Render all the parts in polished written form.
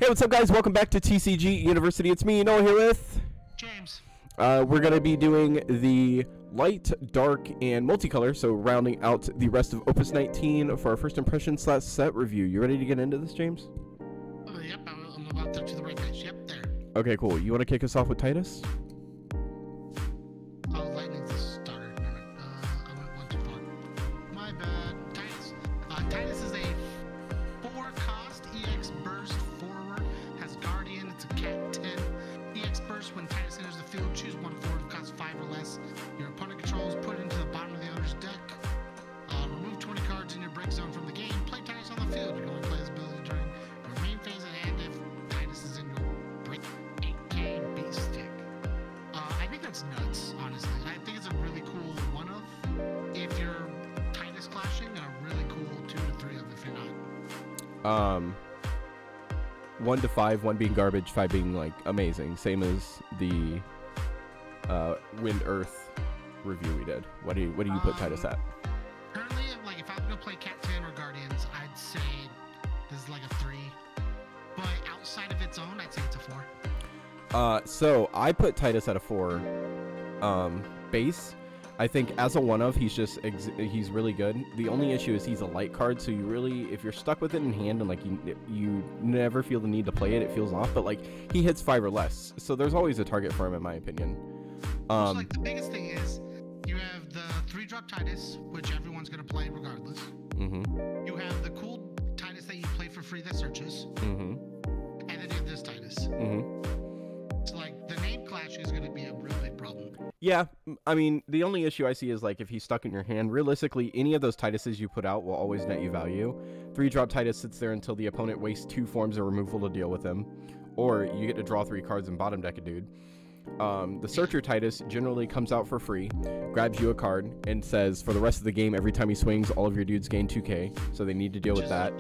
Hey, what's up, guys? Welcome back to TCG University. It's me, Noah, here with James. We're going to be doing the light, dark, and multicolor, so rounding out the rest of Opus 19 for our first impression / set review. You ready to get into this, James? Yep, I'm about to the right page. Yep, there. Okay, cool. You want to kick us off with Titus? Oh, lightning started. I went one too far. My bad. Titus. Titus is a 4-cost EX burst forward. Has Guardian. It's a Cat 10. EX burst. When Titus enters the field, choose one forward. Costs 5 or less. Your opponent controls. Put it into the bottom of the owner's deck. Remove 20 cards in your break zone from the game. Play Titus on the field. You can only play this ability during your main phase, and if Titus is in your break game beat stick. I think that's nuts, honestly. I think it's a really cool one of if you're Titus clashing, and a really cool 2 to 3 of if you're not. 1 to 5, 1 being garbage, 5 being like amazing. Same as the Wind Earth review we did. What do you put Titus at? Currently, like if I was gonna play Cat 10 or Guardians, I'd say this is like a 3. But outside of its own, I'd say it's a 4. So I put Titus at a 4 base. I think as a one of, he's he's really good. The only issue is he's a light card, so you really, if you're stuck with it in hand and like you never feel the need to play it, it feels off. But like he hits 5 or less, so there's always a target for him in my opinion. So like the biggest thing is you have the 3-drop Titus, which everyone's gonna play regardless. Mm-hmm. You have the cool Titus that you play for free that searches. Mm-hmm. And then you have this Titus. Mm-hmm. So like the name clash is gonna be a real big problem. Yeah, I mean, the only issue I see is like if he's stuck in your hand, realistically, any of those Tituses you put out will always net you value. 3-drop Titus sits there until the opponent wastes 2 forms of removal to deal with him, or you get to draw 3 cards and bottom deck a dude. The Searcher Titus generally comes out for free, grabs you a card, and says for the rest of the game, every time he swings, all of your dudes gain 2k, so they need to deal with that.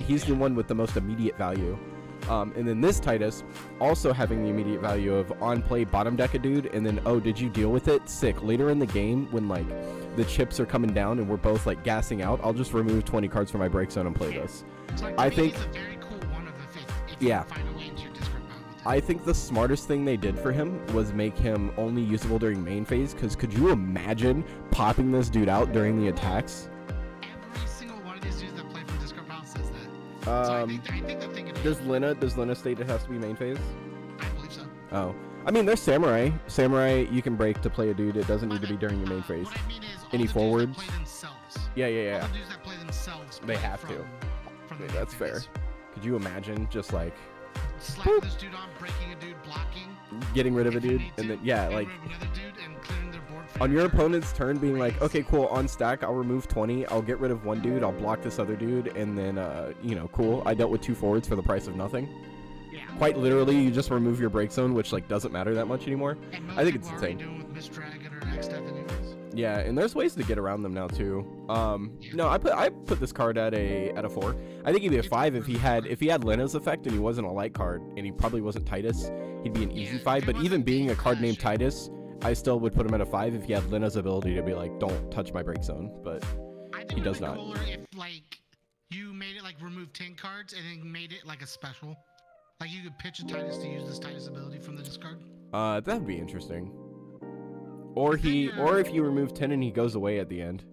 He's the one with the most immediate value. And then this Titus, also having the immediate value of on play bottom deck a dude, and then, oh, did you deal with it? Sick. Later in the game, when like the chips are coming down and we're both like gassing out, I'll just remove 20 cards from my break zone and play this. So, like, I think it's a very cool one of the if yeah. You find a way into your discard pile with it. I think the smartest thing they did for him was make him only usable during main phase, because could you imagine popping this dude out during the attacks? Every single one of these dudes that play from discard pile says that. So I think the thing it does Lena state it has to be main phase? I believe so. Oh. I mean, there's Samurai. Samurai, you can break to play a dude. It doesn't need to be during your main phase. What I mean is Any all the forwards? dudes that play themselves. Yeah. All the dudes that play themselves. They play have from, to. From Yeah, the that's main fair. phase. Could you imagine just like Slapping this dude on, breaking a dude, blocking. getting rid of a If you dude, need and to, then yeah, getting like rid of another dude and clearing their board for on your turn. opponent's turn, being like, okay, cool, on stack, I'll remove 20, I'll get rid of one dude, I'll block this other dude, and then you know, cool, I dealt with 2 forwards for the price of nothing. Yeah. Quite literally, you just remove your break zone, which like doesn't matter that much anymore. And I think most it's people are already insane. doing with Miss Dragon or X Death anyways. Yeah, and there's ways to get around them now too. No, I put this card at a 4. I think he'd be a 5 if he had Lena's effect and he wasn't a light card and he probably wasn't Titus. He'd be an easy 5. But even being a card named Titus, I still would put him at a 5 if he had Lena's ability to be like, don't touch my break zone. But he does not. Cooler if like you made it like remove 10 cards and then made it like a special. Like you could pitch a Titus to use this Titus ability from the discard. That would be interesting. Or if you remove 10 and he goes away at the end.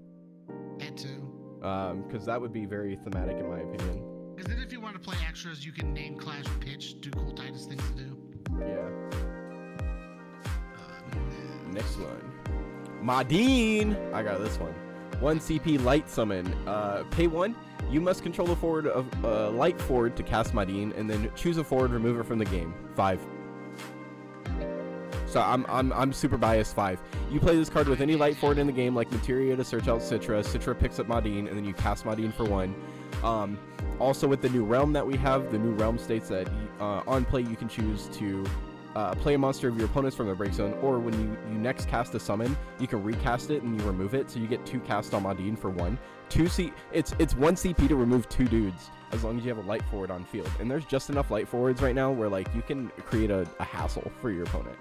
That too. Because that would be very thematic in my opinion. Because then if you want to play extras, you can name, clash, pitch, do cool Titus things to do. Yeah. Next one. Madine! I got this one. 1 CP light summon. Pay 1. You must control a forward of light forward to cast Madine, and then choose a forward, remove it from the game. 5. So I'm super biased 5. You play this card with any light forward in the game, like Materia to search out Citra. Citra picks up Madine, and then you cast Madine for 1. Also with the new realm that we have, the new realm states that on play you can choose to play a monster of your opponents from their break zone, or when you next cast a summon, you can recast it and you remove it, so you get 2 cast on Madine for 1. It's 1 CP to remove 2 dudes as long as you have a light forward on field, and there's just enough light forwards right now where like you can create a hassle for your opponent.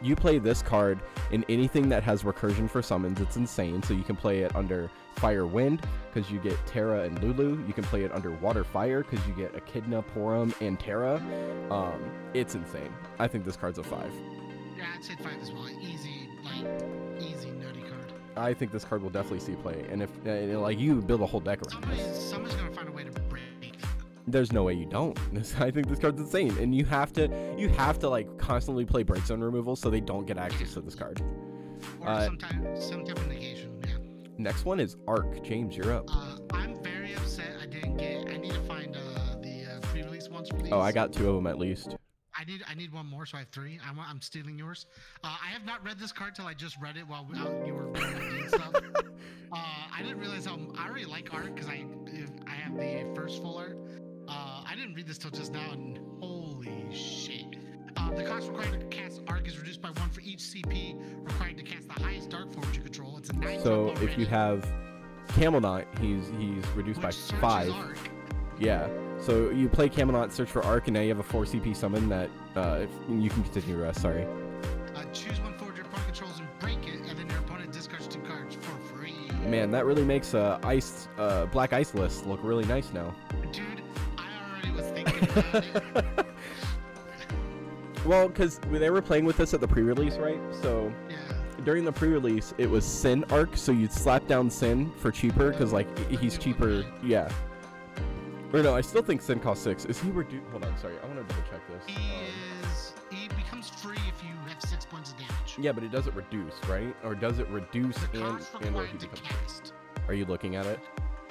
You play this card in anything that has recursion for summons. It's insane. So you can play it under Fire Wind because you get Terra and Lulu. You can play it under Water Fire because you get Echidna, Porum, and Terra. It's insane. I think this card's a 5. Yeah, I'd say 5 as well. Easy, easy nutty card. I think this card will definitely see play, and if like you build a whole deck around this. Somebody's gonna find a way to break it. There's no way you don't. I think this card's insane, and you have to like constantly play break zone removal so they don't get access to this card. Or some type of negation. Yeah. Next one is Arc. James, you're up. I'm very upset. I need to find the pre-release ones for these. Oh, I got 2 of them at least. I need one more, so I have 3. I'm stealing yours. I have not read this card till I just read it while you were doing stuff. I didn't realize I already like art because I have the first full art. I didn't read this till just now, and holy shit! The cost required to cast Arc is reduced by 1 for each CP required to cast the highest Dark Forge you control. It's a 9. So if you have Camelot, he's reduced by 5. Yeah. So you play Camelot, search for Arc, and now you have a 4 CP summon that you can continue the rest. Sorry. Choose one forward your opponent controls and break it, and then your opponent discards 2 cards for free. Man, that really makes Black Ice list look really nice now. Dude, I already was thinking about it. Well, because they were playing with this at the pre-release, right? So Yeah. during the pre-release, it was Sin Arc, so you'd slap down Sin for cheaper, because like he's cheaper. Yeah. Or no, I still think Sin costs 6. Is he reduced? Hold on, sorry. I want to double check this. He becomes free if you have 6 points of damage. Yeah, but it doesn't reduce, right? Or does it reduce The cost or he required to becomes? cast. Are you looking at it?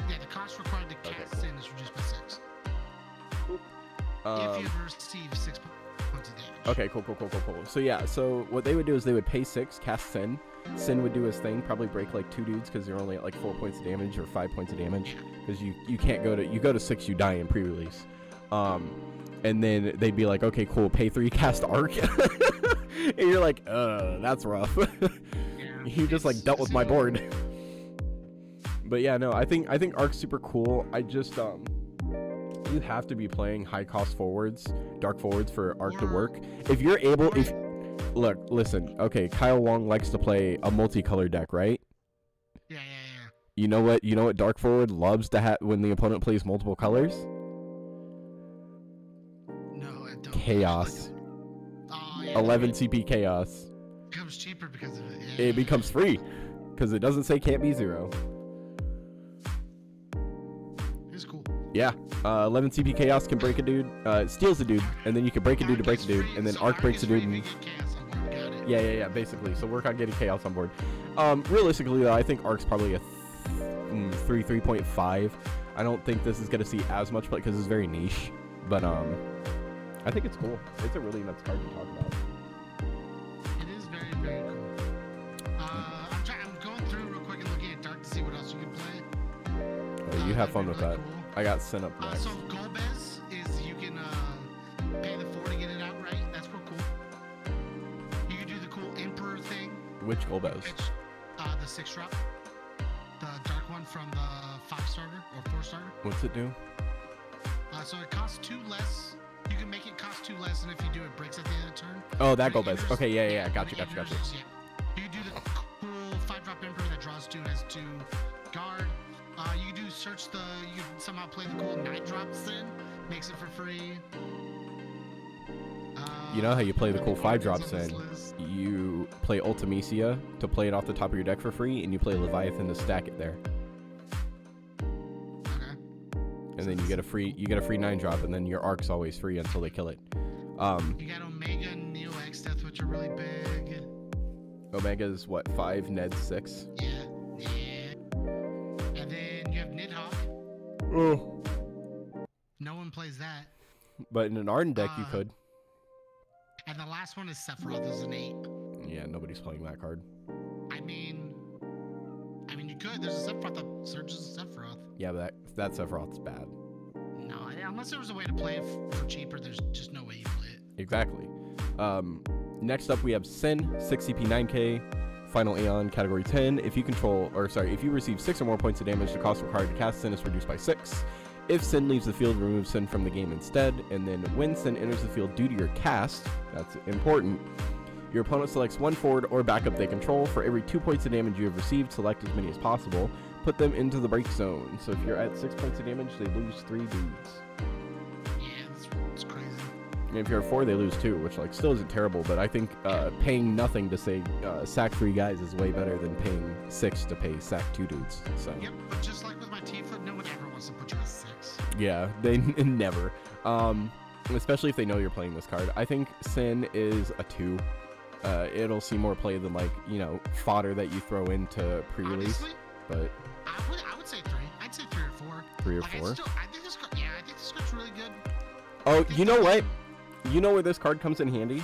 Yeah, the cost required to Okay, cast cool. Sin is reduced by 6. If you receive 6 points of damage. Okay, cool. So yeah, so what they would do is they would pay 6, cast Sin. Sin would do his thing, probably break like 2 dudes because they're only at like 4 points of damage or 5 points of damage. Because you can't go to 6, you die in pre-release. And then they'd be like, okay, cool, pay 3, cast Arc. And you're like, that's rough. Yeah. You just like dealt with my board. But yeah, no, I think Arc's super cool. I just you have to be playing high cost forwards, dark forwards for Arc to work. If you're able, listen, okay, Kyle Wong likes to play a multicolor deck, right? Yeah. You know what dark forward loves to have when the opponent plays multiple colors? No, I don't. Chaos. Oh, yeah, 11 CP Chaos. It becomes cheaper because of it. Yeah. It becomes free because it doesn't say can't be 0. It's cool. Yeah, 11 CP Chaos can break a dude, steals a dude, and then you can break a dude to break a dude, and then Arc breaks a dude. And yeah, basically. So work on getting Chaos on board. Realistically, though, I think Arc's probably a 3.5. I don't think this is gonna see as much play because it's very niche, but I think it's cool. It's a really nuts card to talk about. It is very, very cool. I'm going through real quick and looking at Dark to see what else you can play. You have fun with really that. cool. I got Sin up next. So Golbez is you can pay the 4 to get it out, right? That's real cool. You can do the cool Emperor thing. Which Golbez? Which, the 6 drop. The dark one from the 5 starter or 4 starter. What's it do? So it costs 2 less. You can make it cost 2 less, and if you do, it breaks at the end of turn. Oh, that When it Golbez. enters- Okay, yeah. when Gotcha. it enters, yeah. You can do the cool 5-drop Emperor that draws 2 and has 2 guard. You can you can somehow play the cool 9-drop Sin. Makes it for free. You know how you play the cool 5-drop cards on this Sin? list. You play Ultimecia to play it off the top of your deck for free, and you play Leviathan to stack it there. Okay. And then you get a free 9-drop, and then your Arc's always free until they kill it. You got Omega and Neo X Death, which are really big. Omega's what, 5, Ned's 6? Yeah. And then you have Nidhogg. Oh. No one plays that. But in an Arden deck, you could. And the last one is Sephiroth as an 8. Yeah, nobody's playing that card. I mean, you could. There's a Sephiroth that searches Sephiroth. Yeah, but that Sephiroth's bad. No, unless there was a way to play it for cheaper, there's just no way you play it. Exactly. Next up, we have Sin, 6 CP 9K, Final Aeon, Category 10. If you receive 6 or more points of damage, the cost required to cast Sin is reduced by 6. If Sin leaves the field, remove Sin from the game instead. And then when Sin enters the field due to your cast, that's important, Your opponent selects one forward or backup they control. For every 2 points of damage you have received, select as many as possible. Put them into the break zone. So if you're at 6 points of damage, they lose 3 dudes. Yeah, that's crazy. And if you're at 4, they lose 2, which like still isn't terrible. But I think paying nothing to say sack 3 guys is way better than paying 6 to pay sack 2 dudes. So. Yep, but just like with my T-foot, no one ever wants to put you at 6. Yeah, they never. Especially if they know you're playing this card. I think Sin is a 2. It'll see more play than like, you know, fodder that you throw into pre-release. Honestly, but I would say 3. I'd say 3 or 4. 3 or like, 4. I think this card, I think this card's really good. Oh, you know what? You know where this card comes in handy?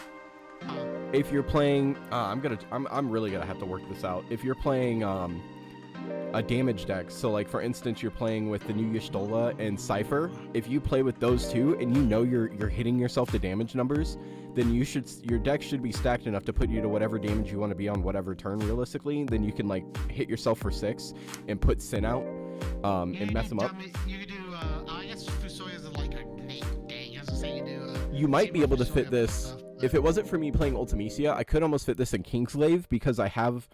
Uh, If you're playing, I'm really gonna have to work this out. If you're playing a damage deck, so like for instance, you're playing with the new Y'shtola and Cypher. If you play with those two and you know you're hitting yourself to damage numbers, then your deck should be stacked enough to put you to whatever damage you want to be on whatever turn realistically. Then you can like hit yourself for 6 and put Sin out and mess them up. You could do, I guess Fusoya is like a dang. I was gonna say you do. You might be able to fit this. If it wasn't for me playing Ultimisia, I could almost fit this in Kingslave because I have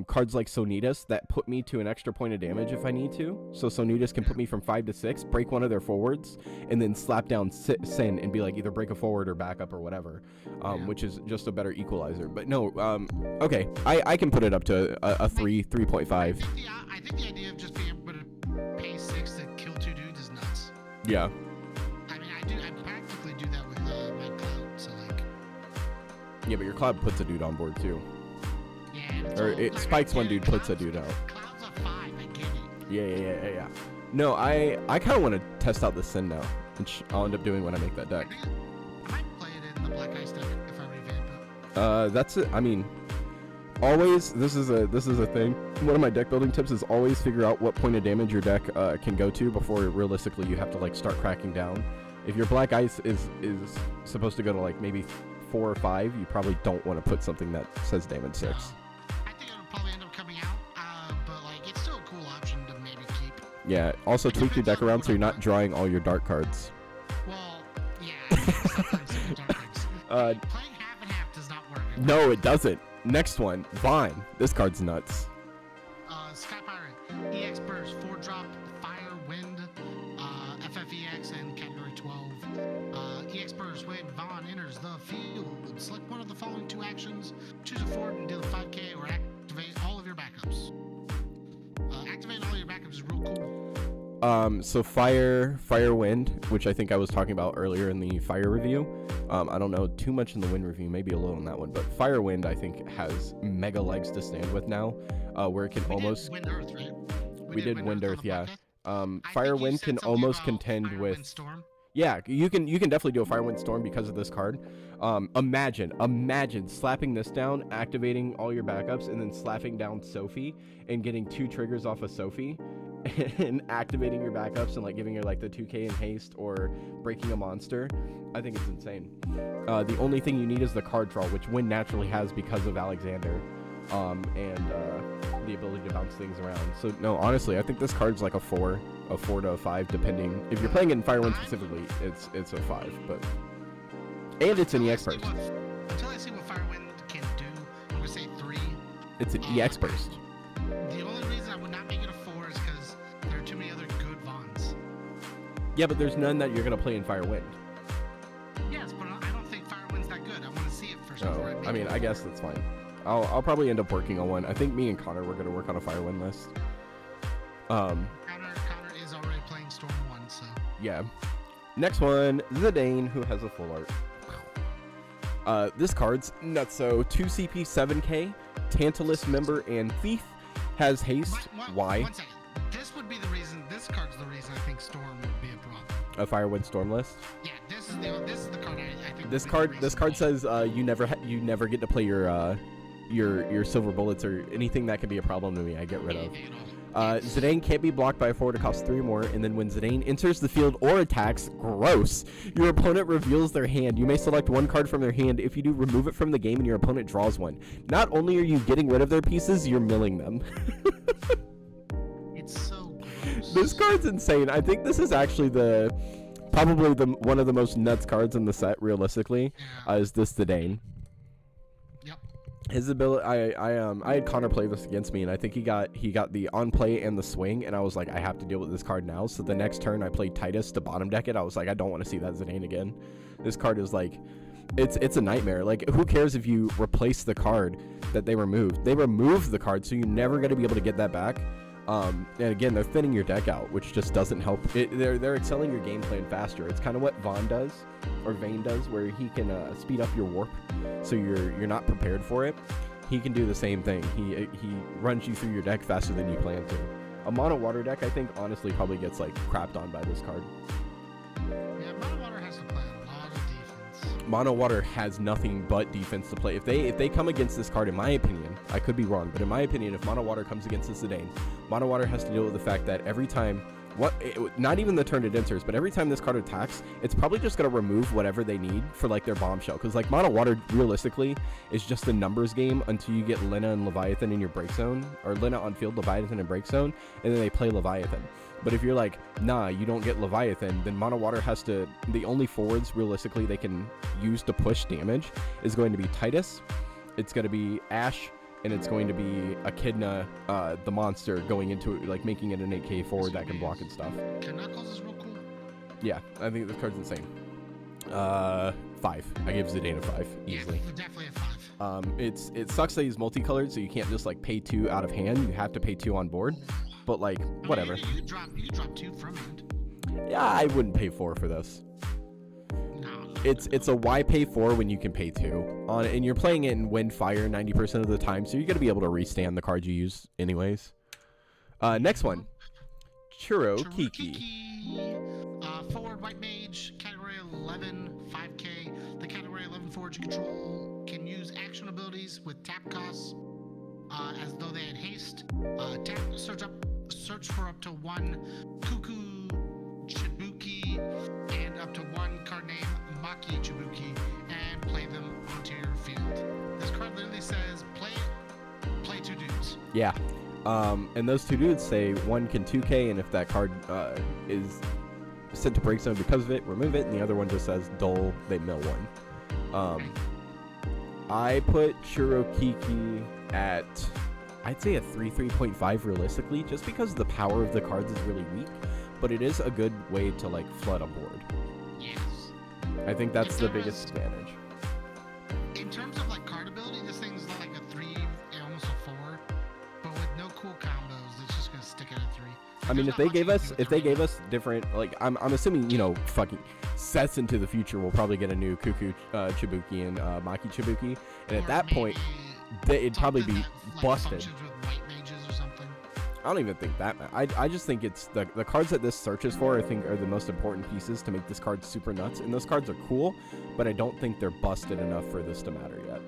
cards like Sonitas that put me to an extra point of damage if I need to. So Sonitas can put me from 5 to 6, break one of their forwards, and then slap down Sin and be like either break a forward or backup or whatever, which is just a better equalizer. But no, okay, I can put it up to a 3.5. I think the idea of just being able to pay 6 to kill 2 dudes is nuts. Yeah. I mean, I practically do that with my Cloud, so like. Yeah, but your Cloud puts a dude on board too. Yeah. Or it spikes one dude, puts a dude out. Cloud's a 5, I get it. Yeah. No, I kind of want to test out the Sin now, which I'll end up doing when I make that deck. I might play it in the Black Ice deck if I revamp it. That's it. I mean, always, this is a thing. One of my deck building tips is always figure out what point of damage your deck can go to before realistically you have to like start cracking down. If your Black Ice is supposed to go to like maybe 4 or 5, you probably don't want to put something that says damage 6. I think it'll probably end up coming out, but like it's still a cool option to maybe keep. Yeah. Also tweak your deck around so you're not drawing all your dark cards. Well, yeah. Sometimes it's dark cards. Playing half and half does not work. No, it doesn't. Next one, Vine. This card's nuts. Sky Pirate, EX Burst, 4-drop, Fire, Wind, FFEX, and Category 12. EX Burst, when Vaughn enters the field, select one of the following 2 actions, choose a forward and deal 5k, or activate all of your backups. Activating all your backups is real cool. So Fire, Wind, which I think I was talking about earlier in the Fire review. I don't know too much in the Wind review, maybe a little in that one, but Fire Wind I think has mega legs to stand with now, where it can almost. Wind Earth, right? We did Wind Earth, yeah. I Fire think you Wind said can something almost about contend Fire, with. Wind, Storm. Yeah, you can definitely do a Fire Wind Storm because of this card. Imagine slapping this down, activating all your backups, and then slapping down Sophie and getting 2 triggers off of Sophie and activating your backups and like giving her like the 2k in haste or breaking a monster. I think it's insane. The only thing you need is the card draw, which Wind naturally has because of Alexander, and the ability to bounce things around. So no, honestly, I think this card's like a 4 to a 5, depending. If you're playing it in Fire Wind specifically, it's a 5, but and it's an EX burst. Until I see what Fire Wind can do, I'm gonna say 3. It's an EX burst. The only reason I would not make it a 4 is because there are too many other good Vons. Yeah, but there's none that you're gonna play in Fire Wind. Yes, but I don't think Fire Wind's that good. I want to see it first. No, I mean, I guess that's fine. I'll probably end up working on one. I think me and Connor were gonna work on a Fire Wind list. Connor is already playing Storm 1, so. Yeah. Next one, Zidane, who has a full art. This card's nuts. So 2 CP, 7k, Tantalus member and Thief, has haste. Why? 1 second. This would be the reason. This card's the reason I think Storm would be a problem. A Fire Wind Storm list. Yeah, this is the card I think. This card says you never get to play your silver bullets or anything that could be a problem to me. I get rid of. Zidane can't be blocked by a forward. It costs 3 more, and then when Zidane enters the field or attacks, gross, your opponent reveals their hand. You may select 1 card from their hand. If you do, remove it from the game and your opponent draws 1. Not only are you getting rid of their pieces, you're milling them. It's so gross. This card's insane. I think this is actually probably one of the most nuts cards in the set, realistically, is this Zidane. Yep. His ability, I had Connor play this against me, and I think he got the on play and the swing, and I was like, I have to deal with this card now. So the next turn I played Titus to bottom deck it. I was like, I don't want to see that Zidane again. This card is like, it's a nightmare. Like, who cares if you replace the card that they removed? They removed the card, so you're never gonna be able to get that back. And again, they're thinning your deck out, which just doesn't help. They're excelling your game plan faster. It's kind of what Vaughn does, or Vayne does, where he can speed up your warp, so you're not prepared for it. He can do the same thing. He runs you through your deck faster than you plan to. A mono water deck, I think, honestly, probably gets like crapped on by this card. Yeah, mono water has to play a lot of defense. Mono water has nothing but defense to play. If they come against this card, in my opinion, I could be wrong, but in my opinion, if mono water comes against the Zidane, mono water has to deal with the fact that every time, not even the turn it enters, but every time this card attacks, it's probably just going to remove whatever they need for like their bombshell, because like mono water realistically is just a numbers game until you get Lena and Leviathan in your break zone, or Lena on field, Leviathan in break zone, and then they play Leviathan. But if you're like, nah, you don't get Leviathan, then mono water has to, the only forwards realistically they can use to push damage is going to be Titus, it's going to be Ash, and it's going to be Echidna, the monster, going into it, like making it an 8K forward that can block and stuff. Can Knuckles is real cool? Yeah, I think this card's insane. 5. I give Zidane a 5 easily. Yeah, definitely a 5. It sucks that he's multicolored, so you can't just like pay 2 out of hand. You have to pay 2 on board. But like, whatever. You drop 2 from hand. Yeah, I wouldn't pay 4 for this. It's a why pay 4 when you can pay 2 on it, and you're playing it in wind fire 90% of the time, so you're gonna be able to restand the card you use anyways. Next one, Churro Kiki. Forward white mage, category 11, 5K. The category 11 forward you control can use action abilities with tap costs as though they had haste. Tap, search for up to 1 Cuckoo Chibuki and up to 1 card name Maki Chibuki and play them onto your field. This card literally says play 2 dudes. Yeah. And those 2 dudes say 1 can 2K, and if that card is sent to break zone because of it, remove it, and the other one just says dull, they mill 1. I put Churro Kiki at, I'd say a 3.5 realistically, just because the power of the cards is really weak, but it is a good way to like flood a board. Yes. I think that's the biggest advantage. In terms of like card ability, this thing's like a 3 and almost a 4, but with no cool combos, it's just gonna stick at a 3. I mean, if they gave us different, like, I'm assuming, you know, fucking sets into the future, we'll probably get a new Cuckoo Chibuki and Maki Chibuki, and at that point, it'd probably be busted. I don't even think that. I just think it's the cards that this searches for, I think, are the most important pieces to make this card super nuts, and those cards are cool, but I don't think they're busted enough for this to matter yet.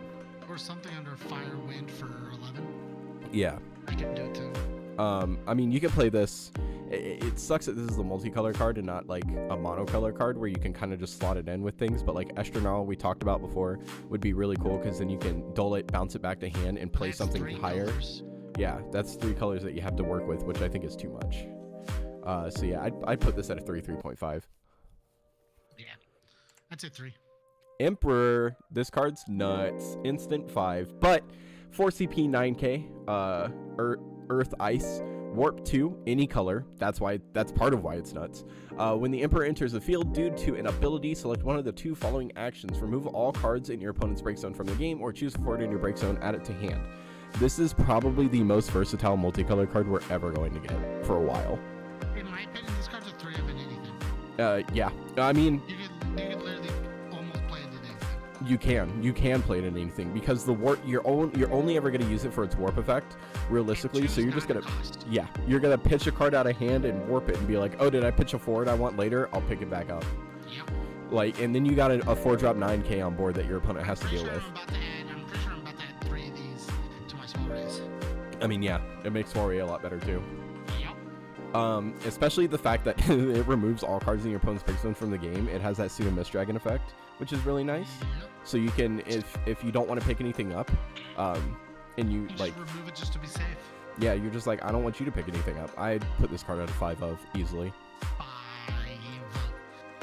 Or something under Fire Wind for 11. Yeah. I can do it too. I mean, you can play this. It sucks that this is a multicolor card and not like a monocolor card where you can kind of just slot it in with things. But like Esternal, we talked about before, would be really cool because then you can dull it, bounce it back to hand, and play something higher. Colors. Yeah, that's 3 colors that you have to work with, which I think is too much. So yeah, I'd put this at a 3.5. Yeah, that's a 3. Emperor, this card's nuts. Instant 5, but 4 CP 9K. Earth Ice, Warp 2, any color. That's part of why it's nuts. When the Emperor enters the field, due to an ability, select one of the 2 following actions. Remove all cards in your opponent's break zone from the game, or choose a forward in your break zone, add it to hand. This is probably the most versatile multicolor card we're ever going to get for a while. In my opinion, this card's a 3 of anything. Yeah. I mean, you could literally almost play it in anything. You can play it in anything because the warp, you're only ever going to use it for its warp effect, realistically. So you're just gonna, yeah, you're gonna pitch a card out of hand and warp it and be like, oh, did I pitch a forward I want later? I'll pick it back up. Yep. Like, and then you got a 4-drop 9K on board that your opponent has to deal with. I'm pretty sure I'm about to add 3 of these to my small race. I mean, yeah, it makes Soiree a lot better too. Yep. Especially the fact that it removes all cards in your opponent's pick zone from the game. It has that pseudo mist dragon effect, which is really nice. Yep. So you can, if you don't want to pick anything up, and you like just remove it just to be safe. Yeah, you're just like, I don't want you to pick anything up. I'd put this card at a 5 of easily. 5.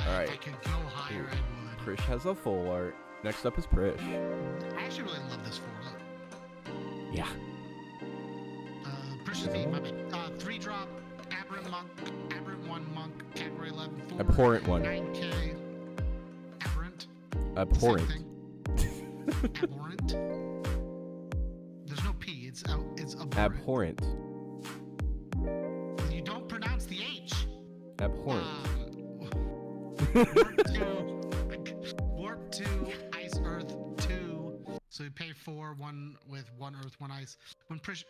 All right. If I could go higher, I would. Krish has a full art. Next up is Prish. I actually really love this 4. Yeah. Precious V, my bad. 3-drop, Aberrant Monk, Aberrant 1 Monk, Category 11, 4. Abhorrent 1. 9K. Aberrant. Abhorrent. Abhorrent. There's no P. It's abhorrent. Abhorrent. You don't pronounce the H. Abhorrent. Warp 2, Ice Earth 2. So you pay 4, 1 with 1 Earth, 1 Ice. When Prish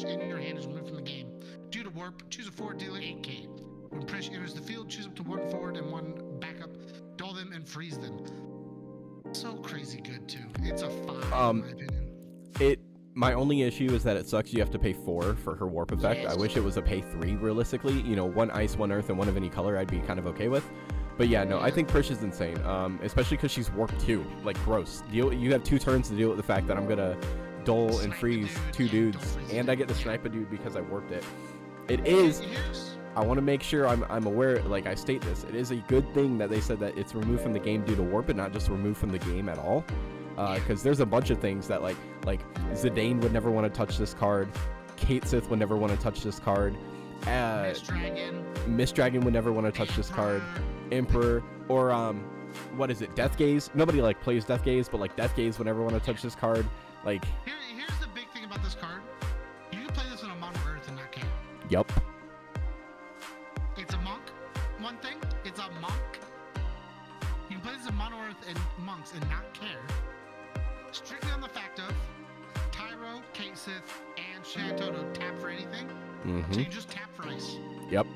in your hand is removed from the game. Due to warp, choose a forward dealer 8K. When Prish enters the field, choose up to 1 forward and 1 backup, dull them and freeze them. So crazy good too. It's a 5 in my opinion. My only issue is that it sucks you have to pay 4 for her warp effect. Yes. I wish it was a pay 3 realistically. You know, 1 ice, 1 earth, and 1 of any color I'd be kind of okay with. But yeah, no, I think Prish is insane. Especially because she's warp 2. Like, gross. You have 2 turns to deal with the fact that I'm gonna dull and freeze 2 dudes, and I get to snipe a dude because I warped it. It is. I want to make sure I'm aware, like I state this, it is a good thing that they said that it's removed from the game due to warp, but not just removed from the game at all. Because there's a bunch of things that like Zidane would never want to touch this card, Kate Sith would never want to touch this card, Miss Dragon would never want to touch this card, Emperor, or what is it, Death Gaze? Nobody like plays Death Gaze, but like Death Gaze would never want to touch this card. Like, here's the big thing about this card. You can play this in a mono earth and not care. Yup. It's a monk. One thing, it's a monk. You can play this in mono earth and monks and not care. Strictly on the fact of Tyro, Kate Sith, and Shanto don't tap for anything. So you just tap for ice. Yep.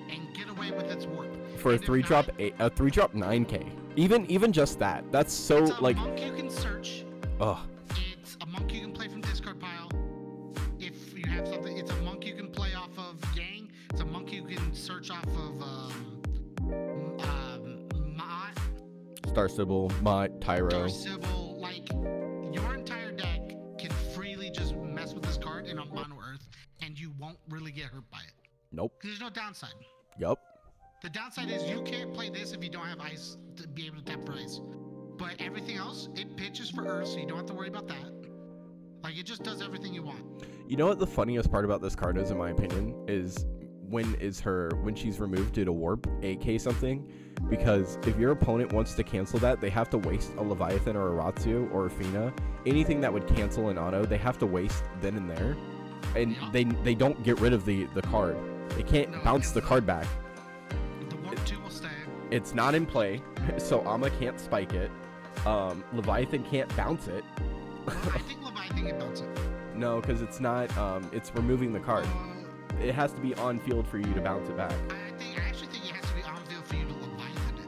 And get away with its warp. For a 3-drop 9K. Even just that. That's so it's a like. Monk you can search. Ugh. It's a monk you can play from discard pile. If you have something, it's a monk you can play off of Yang. It's a monk you can search off of Mott. Star Sybil, Mott, Tyro. Star Sybil, like your entire deck can freely just mess with this card in a mono earth, and you won't really get hurt by it. Nope. There's no downside. Yup. The downside is you can't play this if you don't have ice to be able to tap for ice. But everything else, it pitches for earth, so you don't have to worry about that. Like, it just does everything you want. You know what the funniest part about this card is, in my opinion, is when she's removed due to warp 8K something, because if your opponent wants to cancel that, they have to waste a Leviathan or a Ratsu or a Fina. Anything that would cancel an auto, they have to waste then and there. And they don't get rid of the card. They can't bounce the card back. The warp 2 will stay. It's not in play, so Amma can't spike it. Leviathan can't bounce it. I think Leviathan can bounce it. No, because it's not. It's removing the card. It has to be on field for you to bounce it back. I actually think it has to be on field for you to Leviathan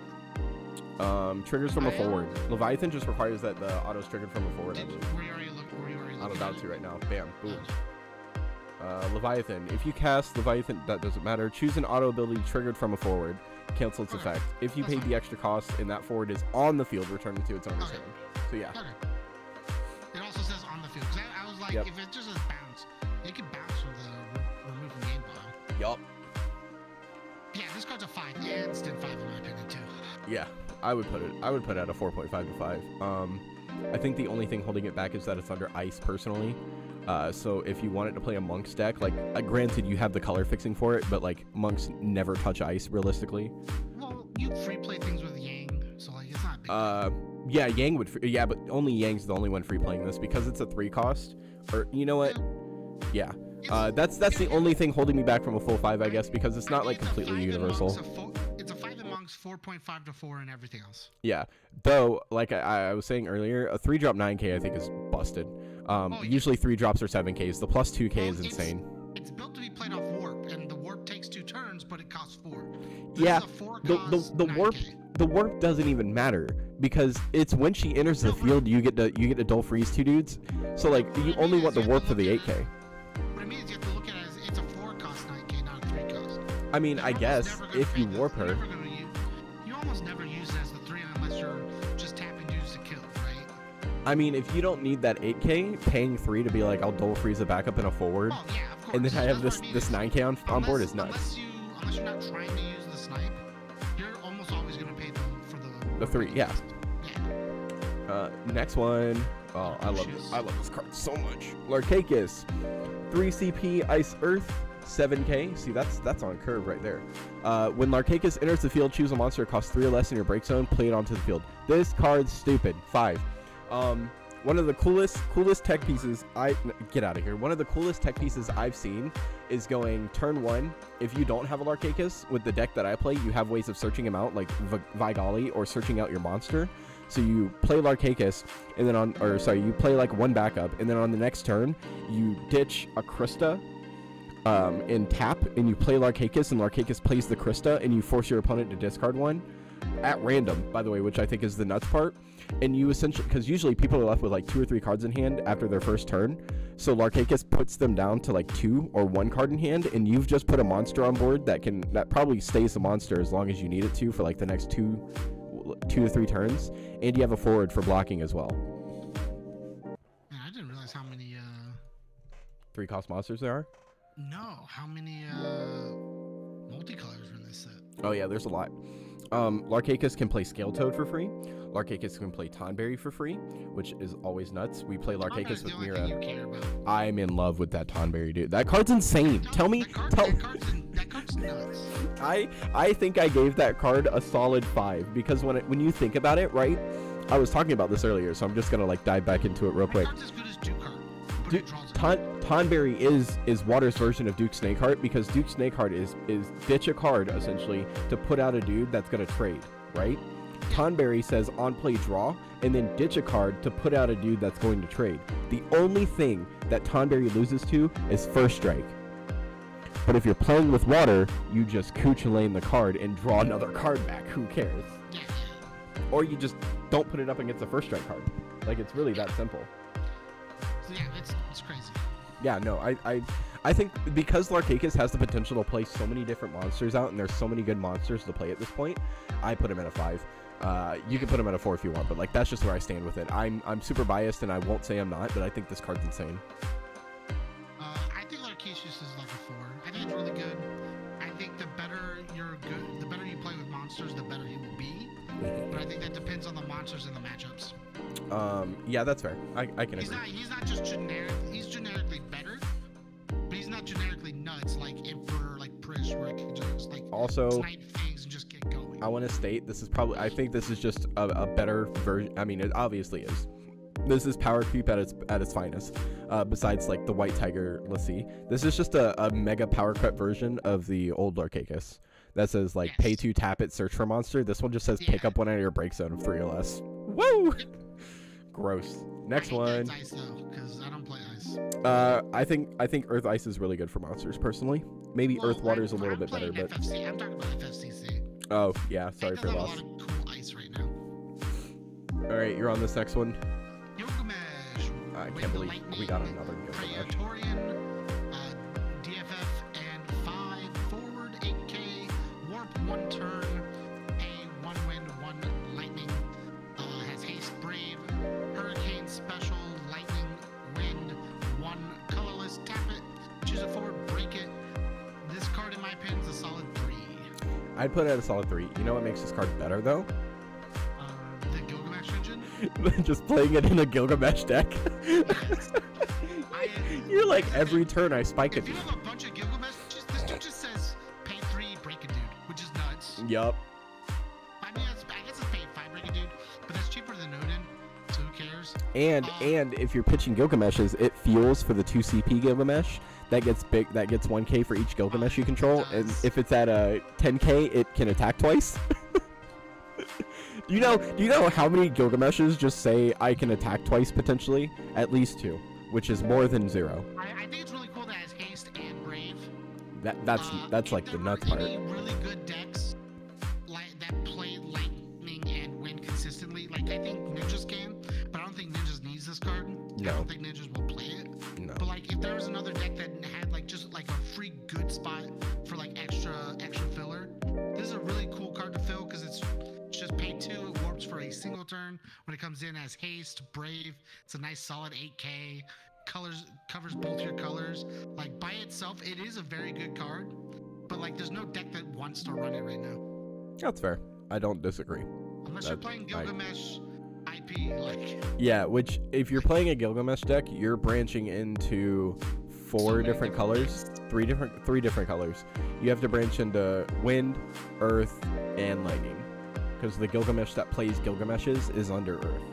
it. Triggers from a forward. Leviathan just requires that the auto's triggered from a forward. Were you already looking? I'm about to right now. Bam, boom. Leviathan. If you cast Leviathan, that doesn't matter. Choose an auto ability triggered from a forward. Cancel its effect. If you paid the extra cost and that forward is on the field, return it to its owner's hand. So yeah. Okay. It also says on the field. Cause I was like, if it just says bounce, it can bounce from the remove from game pile. Yup. Yeah, this card's a 5. Instant 5 in my opinion too. Yeah, I would put it at a 4.5 to 5. I think the only thing holding it back is that it's under ice personally. So if you wanted to play a Monk's deck, like, granted you have the color fixing for it, but like Monks never touch ice realistically. Well, you free play things with Yang, so like it's not big. Yeah, Yang would. Yeah, but only Yang's the only one free playing this because it's a 3 cost. Or you know what? Yeah. That's the only thing holding me back from a full 5, I guess, because it's not like completely universal. It's a 5 in Monks, 4.5 to 4, and everything else. Yeah. Though, like I was saying earlier, a 3-drop 9K I think is busted. Usually 3 drops are 7Ks. The plus 2K is insane. It's built to be played off warp, and the warp takes 2 turns, but it costs 4. Yeah. The warp doesn't even matter because it's when she enters the field you get to dull freeze 2 dudes. So like you only want the warp for the 8K. What it means is you have to look at it as it's a 4 cost 9K, not a 3 cost. I mean, I guess if you warp her. You almost never use it as the 3 unless you're just tapping dudes to kill, right? I mean, if you don't need that 8K, paying 3 to be like, I'll dull freeze it back up in a forward, and then I have this 9K on board is nuts. Unless you're not trying to use the snipe, you're almost always going to pay them for the 3, yeah. Next one, Oh, I love this card so much. Larkakis, 3 CP, Ice Earth, 7k. See, that's on curve right there. When Larkakis enters the field, choose a monster that costs 3 or less in your break zone, play it onto the field. This card's stupid. 5. One of the coolest tech pieces get out of here. One of the coolest tech pieces I've seen is going turn 1. If you don't have a Larkakis with the deck that I play, you have ways of searching him out, like Vigali, or searching out your monster. So you play Larkakis, and then you play like 1 backup, and then on the next turn, you ditch a Krista and tap, and you play Larkakis, and Larkakis plays the Krista, and you force your opponent to discard 1 at random, by the way, which I think is the nuts part. And you essentially, because usually people are left with like 2 or 3 cards in hand after their first turn, so Larkakis puts them down to like 2 or 1 card in hand, and you've just put a monster on board that probably stays the monster as long as you need it to for like the next 2 to 3 turns, and you have a forward for blocking as well. Man, I didn't realize how many 3-cost monsters there are. No, how many multicolors are in this set? Oh yeah, there's a lot. Larkakis can play Scale Toad for free. Larkakis can play Tonberry for free, which is always nuts. We play Larkakis with Mira. I'm in love with that Tonberry, dude. That card's insane. That card's nuts. I think I gave that card a solid 5 because when you think about it, right? I was talking about this earlier, so I'm just gonna like dive back into it real quick. Card's as good as Duke Card. Dude, Tonberry is Water's version of Duke Snakeheart, because Duke Snakeheart is ditch a card essentially to put out a dude that's gonna trade, right? Tonberry says on play draw, and then ditch a card to put out a dude that's going to trade. The only thing that Tonberry loses to is first strike. But if you're playing with Water, you just Kuchulain the card and draw another card back. Who cares? Or you just don't put it up against a first strike card. Like, it's really that simple. So yeah, it's crazy. Yeah, no, I think because Larkakis has the potential to play so many different monsters out, and there's so many good monsters to play at this point, I put him at a 5. You can put him at a 4 if you want, but like that's just where I stand with it. I'm super biased, and I won't say I'm not, but I think this card's insane. I think Larkakis is like a 4. I think it's really good. I think the better you play with monsters, the better you will be. But I think that depends on the monsters and the matchups. Yeah, that's fair. I can agree. He's not just generic. He's generically better, but he's not generically nuts like Emperor, like Prish, where it can just like snipe things and just get going. I want to state I think this is just a better version. I mean, it obviously is. This is power creep at its finest. Besides like the White Tiger Lassie, this is just a mega power creep version of the old Larkakis. That says like pay 2, tap it, search for monster. This one just says pick up 1 out of your break zone of 3 or less. Woo! Gross. Next one. Ice though, because I don't play ice. I think Earth Ice is really good for monsters personally. Maybe Earth Water is a little bit better, but FFC. I'm talking about FFTCG. Oh yeah, sorry for loss. A lot of cool ice right now. All right, you're on this next one. Gilgamesh. I can't believe we got another Gilgamesh. Praetorian, DFF and 5 forward 8k warp 1 turn, a 1 wind 1 lightning, has haste brave, hurricane special, lightning wind 1 colorless, tap it, choose a forward, break it. This card in my opinion is a solid 3. I'd put it at a solid 3. You know what makes this card better though? The Gilgamesh engine. Just playing it in a Gilgamesh deck. Yes. You're like every turn I spike it. If you have a bunch of Gilgameshes, this dude just says pay 3, break a dude, which is nuts. Yup. I mean, I guess it's pay 5, break a dude, but that's cheaper than Odin, so who cares? And if you're pitching Gilgameshes, it fuels for the 2 CP Gilgamesh. That gets 1k for each Gilgamesh you control, and if it's at a 10k, it can attack twice. Do you know how many Gilgameshes just say I can attack twice potentially? At least 2, which is more than 0. I think it's really cool that it has haste and brave. That's like the nuts part. Any really good decks that play lightning and wind consistently, like I think Ninjas can, but I don't think Ninjas needs this card. No. I don't think Ninjas will play it. No. But like if there was another deck that had like just like a free good spot for like extra filler, this is a really cool card to fill because it's just pay 2, it warps for a single turn. When it comes in as haste, brave, it's a nice solid 8k. Covers both your colors. Like by itself, it is a very good card, but like there's no deck that wants to run it right now. That's fair. I don't disagree. Unless you're playing Gilgamesh IP PvP. Like. Yeah, which if you're playing a Gilgamesh deck, you're branching into four different colors, three different colors. You have to branch into wind, earth, and lightning, because the Gilgamesh that plays Gilgameshes is under earth.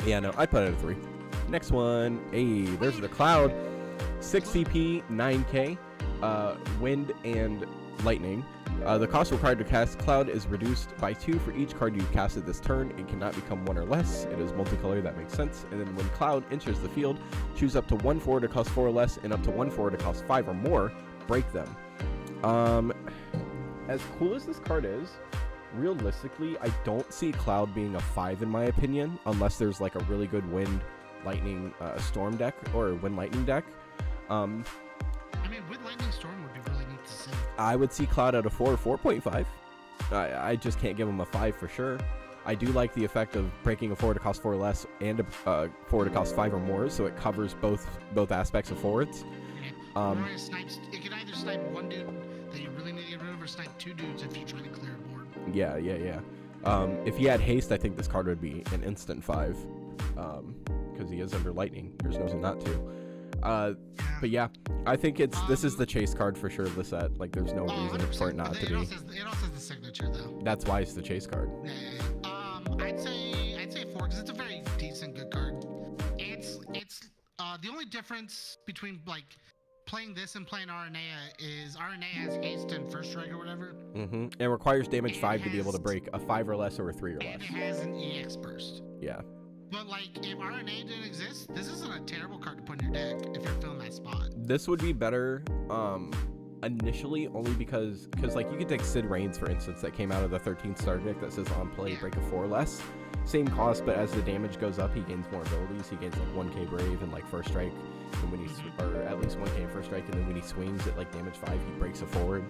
Yeah, no, I put it at 3. Next one, hey, there's the Cloud, 6 CP, 9K, wind and lightning. The cost required to cast Cloud is reduced by 2 for each card you casted this turn. It cannot become 1 or less. It is multicolored, that makes sense. And then when Cloud enters the field, choose up to 1 forward to cost 4 or less, and up to 1 forward to cost 5 or more. Break them. As cool as this card is, realistically, I don't see Cloud being a 5 in my opinion, unless there's like a really good wind, lightning, storm deck, or wind lightning deck. I mean, wind lightning storm would be really neat to see. I would see Cloud at a 4 or 4.5. I just can't give him a 5 for sure. I do like the effect of breaking a forward to cost 4 or less and a forward to cost 5 or more, so it covers both aspects of forwards. Or it snipes. It can either snipe one dude that you really need to get rid of, or snipe 2 dudes if you're trying to clear a board. Yeah. If he had haste, I think this card would be an instant 5, because he is under lightning. There's no reason not to. But yeah, I think this is the chase card for sure of the set. Like, there's no reason for it not to be. It also has the signature though. That's why it's the chase card. Yeah. I'd say 4 because it's a very decent good card. It's the only difference between like playing this and playing Aranea is Aranea has haste and first strike or whatever. Mm-hmm. It requires damage 5 to be able to break a 5 or less or a 3 or less. And it has an EX burst. Yeah. But like, if RNA didn't exist, this isn't a terrible card to put in your deck if you're filling that spot. This would be better initially, only because like you could take Sid Reigns, for instance, that came out of the 13th star deck that says on play break a 4 or less. Same cost, but as the damage goes up, he gains more abilities. He gains like 1k brave and like first strike, and when or at least 1k first strike, and then when he swings at like damage 5, he breaks a forward.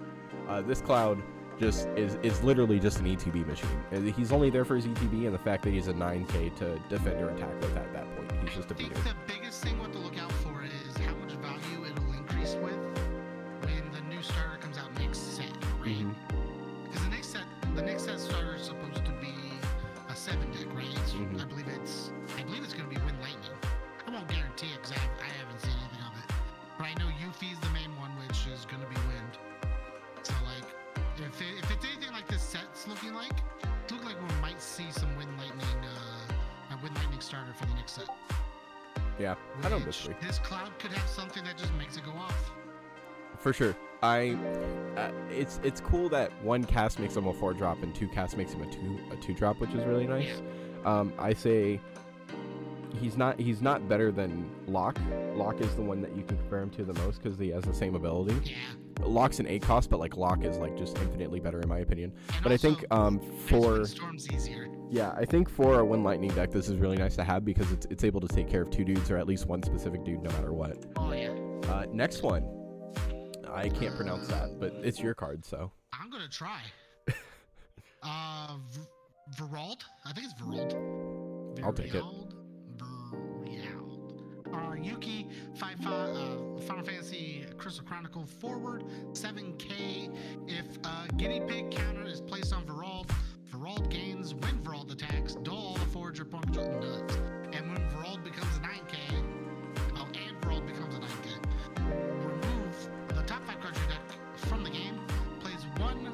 This Cloud just is literally just an ETB machine. He's only there for his ETB and the fact that he's a 9k to defend or attack with at that point. He's just a beater. I think the biggest thing what to look out for is how much value it'll increase with when the new starter comes out next set, right? Because the next set starter is supposed to be a 7 deck, right? I believe it's going to be Wind Lightning. I won't guarantee it because I haven't seen anything of it, but I know Yuffie's the main one, which is going to be Wind. So like, if it's anything like this set's looking like, it looks like we might see some Wind Lightning starter for the next set. Yeah, I don't disagree. This Cloud could have something that just makes it go off. For sure. It's cool that 1 cast makes him a 4 drop and 2 cast makes him a 2 drop, which is really nice. Yeah. I say he's not better than Locke. Locke is the one that you can compare him to the most because he has the same ability. Yeah. Locke's an 8 cost, but like Locke is like just infinitely better in my opinion. And but also, I think for Storm's easier. Yeah, I think for a Wind Lightning deck, this is really nice to have because it's able to take care of 2 dudes or at least 1 specific dude no matter what. Oh yeah. Next one. I can't pronounce that, but it's your card, so. I'm gonna try. Verald? I think it's Verald. I'll take it. Yuki, 5/5, Final Fantasy Crystal Chronicle forward, 7k. If a guinea pig counter is placed on Verald, Verald gains when Verald attacks, dull all the forwards or point control nuts. And when Verald becomes a 9k, and Verald becomes a 9k, remove the top 5 cards of your deck from the game, plays 1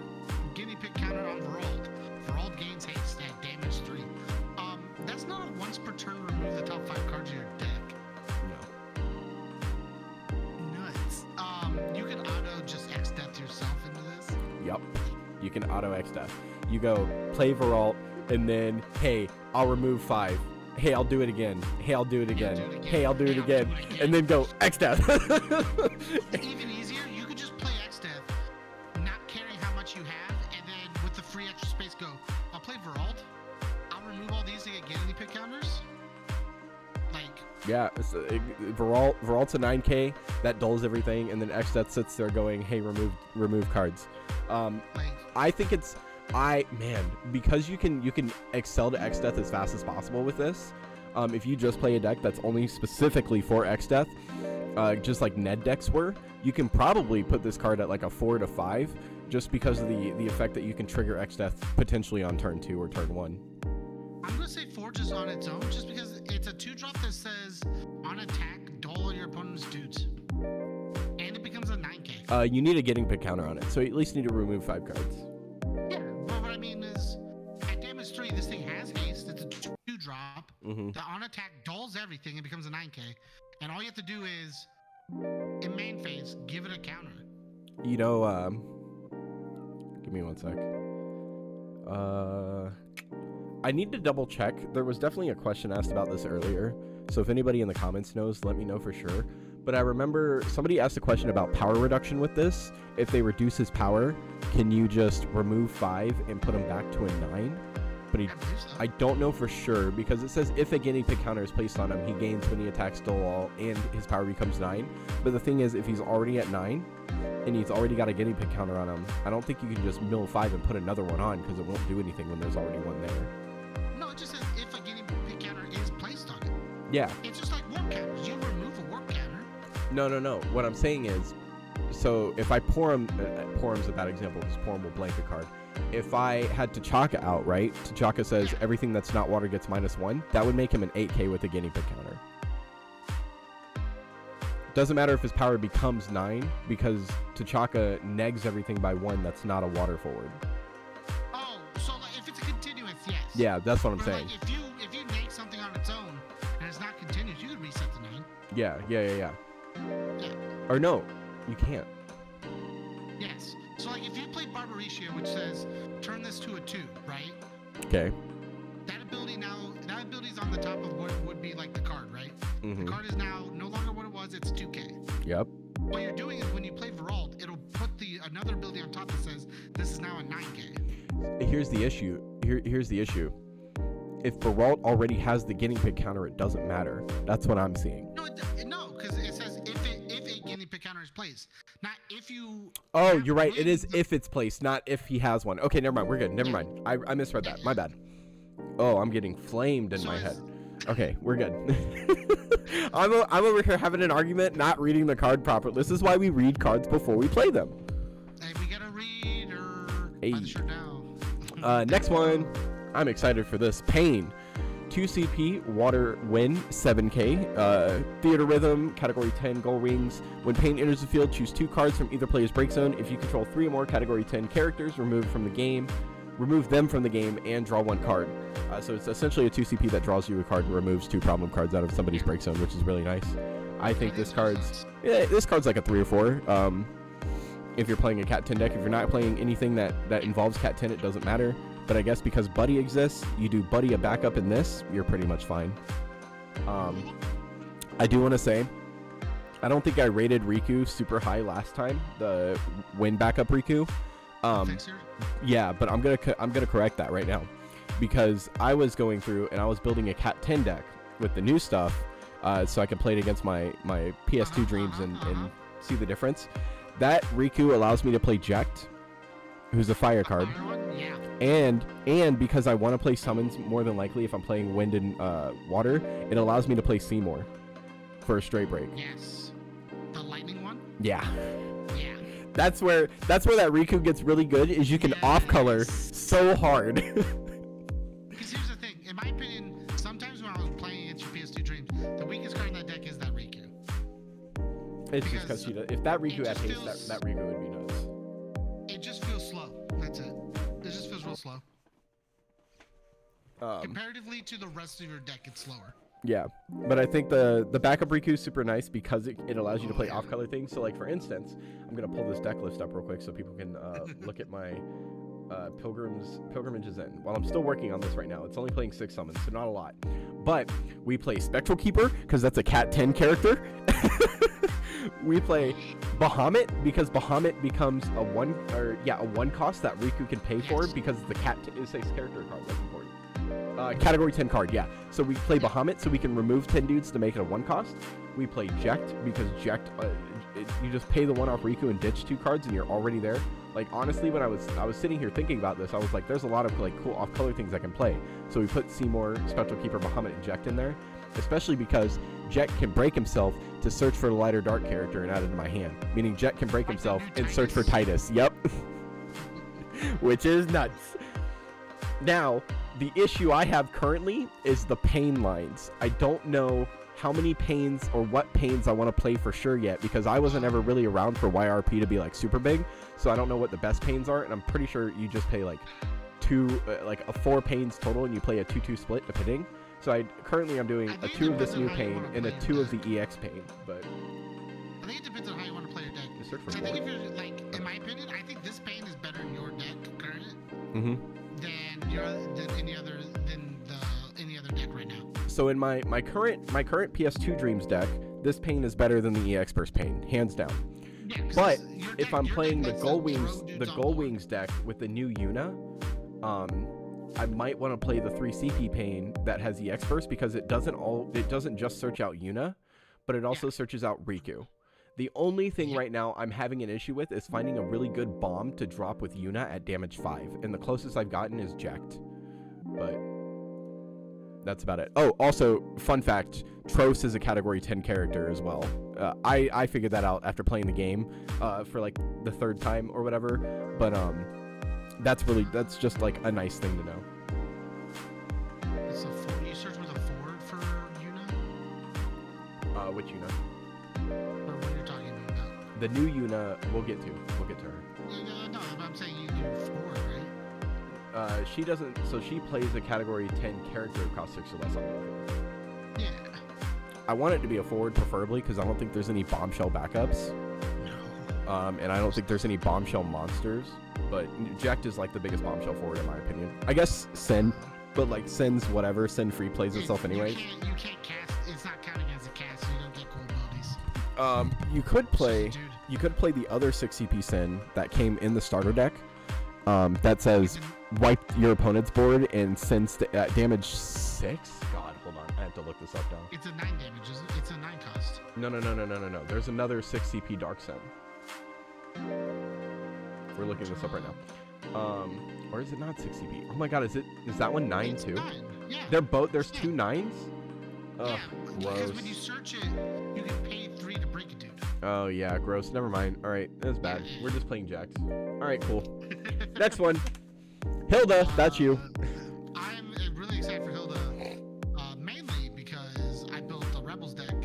guinea pig counter on Verald. Verald gains haste at damage 3. That's not a once per turn remove the top 5 cards of your deck. You can auto just X death yourself into this? Yep. You can auto X death. You go play Veralt, and then, hey, I'll remove 5. Hey, I'll do it again. Hey, I'll do it again. Hey, I'll do it again. And then go X death. Even easier, you could just play X death, not caring how much you have, and then with the free extra space go, I'll play Veralt, I'll remove all these to get guinea pig counters. Yeah, Veralt's a 9k, that dulls everything, and then X Death sits there going, hey, remove cards. I think because you can excel to X Death as fast as possible with this. If you just play a deck that's only specifically for X Death, just like Ned decks were, you can probably put this card at like a 4 to 5, just because of the effect that you can trigger X Death potentially on turn 2 or turn 1. I'm gonna say Forge is on its own, just because it's a 2-drop that says on attack, dull your opponent's dudes, and it becomes a 9K. You need a getting pick counter on it, so you at least need to remove 5 cards. Yeah, but what I mean is, at damage 3, this thing has haste. It's a 2-drop. The on attack dulls everything and becomes a 9K, and all you have to do is, in main phase, give it a counter. You know, give me one sec. I need to double check. There was definitely a question asked about this earlier, so if anybody in the comments knows, let me know for sure. But I remember somebody asked a question about power reduction with this. If they reduce his power, can you just remove 5 and put him back to a 9? But I don't know for sure, because it says if a guinea pig counter is placed on him, he gains when he attacks dull all and his power becomes 9. But the thing is, if he's already at 9 and he's already got a guinea pig counter on him, I don't think you can just mill 5 and put another one on, because it won't do anything when there's already one there. No, it just says if a guinea pig counter is placed on it. Yeah. It's just like warp counters. You remove a warp counter. No. What I'm saying is, so if I Porim's a bad example, because Porim will blank a card. If I had T'Chaka out, right? T'Chaka says everything that's not water gets -1. That would make him an 8K with a guinea pig counter. Doesn't matter if his power becomes 9, because T'Chaka negs everything by 1 that's not a water forward. Oh, so like if it's a continuous, yes. Yeah, that's what I'm But saying. like if you neg something on its own and it's not continuous, you could reset the 9. Yeah. Yeah. Or no, you can't. Yes. So like if you play Barbarisha, which says turn this to a 2, right? Okay. That ability's on the top of what would be like the card, right? The card is now no longer what it was, it's 2K. Yep. What you're doing is when you play Verald, it'll put another ability on top that says this is now a 9K. Here's the issue. Here's the issue. If Beralt already has the guinea pig counter, it doesn't matter. That's what I'm seeing. No, because it says if a guinea pig counter is placed, not if you. Oh, you're right. It is if it's placed, not if he has one. Okay, never mind. We're good. Never mind. I misread that. My bad. Oh, I'm getting flamed in my head. Okay, we're good. I'm over here having an argument, not reading the card properly. This is why we read cards before we play them. Hey, we gotta read or buy the shirt now. Next one. I'm excited for this. Pain. 2 CP, Water, Wind, 7K. Theater Rhythm, Category 10, Gold Rings. When Pain enters the field, choose 2 cards from either player's break zone. If you control 3 or more Category 10 characters, remove them from the game, and draw 1 card. So it's essentially a 2 CP that draws you a card and removes 2 problem cards out of somebody's break zone, which is really nice. I think this card's like a 3 or 4. If you're playing a Cat 10 deck, if you're not playing anything that involves Cat 10, it doesn't matter. But I guess because Buddy exists, you do Buddy a backup in this, you're pretty much fine. I do want to say, I don't think I rated Riku super high last time, the Wind backup Riku. Yeah, but I'm gonna correct that right now, because I was going through and I was building a Cat 10 deck with the new stuff, so I could play it against my PS2 dreams and see the difference. That Riku allows me to play Jekt, who's a fire card. And because I want to play summons more than likely if I'm playing wind and water, it allows me to play Seymour for a straight break. Yes. The lightning one? Yeah. Yeah. That's where that Riku gets really good, is you can off color so hard. Because here's the thing, in my opinion, sometimes when I was playing against your PS2 dreams, the weakest card in that deck is that Riku. It's just because if that Riku had haste, that Riku would be nuts. It just feels slow. That's it. It just feels real slow. Comparatively to the rest of your deck, it's slower. Yeah, but I think the backup Riku is super nice because it allows you to play off-color things. So, like, for instance, I'm going to pull this deck list up real quick so people can look at my Pilgrimages in. While I'm still working on this right now, it's only playing 6 summons, so not a lot. But we play Spectral Keeper because that's a Cat 10 character. We play Bahamut because Bahamut becomes a 1 cost that Riku can pay for because the Cat is a character card. That's important. Category 10 card, yeah. So we play Bahamut so we can remove 10 dudes to make it a 1 cost. We play Jekt because Jekt, you just pay the 1 off Riku and ditch 2 cards and you're already there. Like, honestly, when I was sitting here thinking about this, I was like, there's a lot of like cool off-color things I can play. So we put Seymour, Spectral Keeper, Bahamut, and Jekt in there, especially because Jekt can break himself to search for the lighter dark character and add it to my hand. Meaning Jekt can break himself and search for Titus. Yep. which is nuts. Now, the issue I have currently is the pain lines. I don't know how many pains or what pains I want to play for sure yet, because I wasn't ever really around for YRP to be like super big, so I don't know what the best pains are, and I'm pretty sure you just pay like a 4 pains total, and you play a 2-2 split depending. So currently I'm doing a 2 of this new pain and a 2 of the EX pain, but I think it depends on how you want to play your deck. search for I think if you're like, in my opinion, I think this pain is better in your deck current than any other deck right now. So in my current PS2 Dreams deck, this pain is better than the EX Burst pain, hands down. Yeah, but if I'm playing the Gull Wings deck with the new Yuna, I might want to play the 3 CP pain that has EX Burst, because it doesn't just search out Yuna, but it also searches out Riku. The only thing right now I'm having an issue with is finding a really good bomb to drop with Yuna at damage 5, and the closest I've gotten is Jacked. But that's about it. Oh, also, fun fact, Tros is a category 10 character as well. I figured that out after playing the game for like the 3rd time or whatever, but that's just like a nice thing to know. It's a 4. You search with a 4 for Yuna? Which Yuna? Or what you're talking about? The new Yuna, we'll get to her. No, but I'm saying you do 4, right? She doesn't, so she plays a category 10 character who costs 6 or less on the field. Yeah. I want it to be a forward preferably, because I don't think there's any bombshell backups. No. And I don't think there's any bombshell monsters, but Jacked is like the biggest bombshell forward in my opinion. I guess Sin, but like Sin's whatever, Sin free plays itself anyways. You can't cast, it's not counting as a cast, so you don't get cool abilities. You could play the other 6 CP Sin that came in the starter deck, that says wipe your opponent's board and Sin's damage 6? God, hold on, I have to look this up now. It's a 9 damage, isn't it? It's a 9 cost. No. There's another 6 CP Dark Sin. We're looking this up right now. Or is it not 6 CP? Oh my god, is that one 9 too? 9. Yeah. There's 2 9s? Yeah, gross. because when you search it, you can pay 3 to break it, dude. Oh yeah, gross. Never mind. Alright, that's bad. We're just playing Jacks. Alright, cool. Next one. Hilda, that's you. I'm really excited for Hilda, mainly because I built a Rebels deck.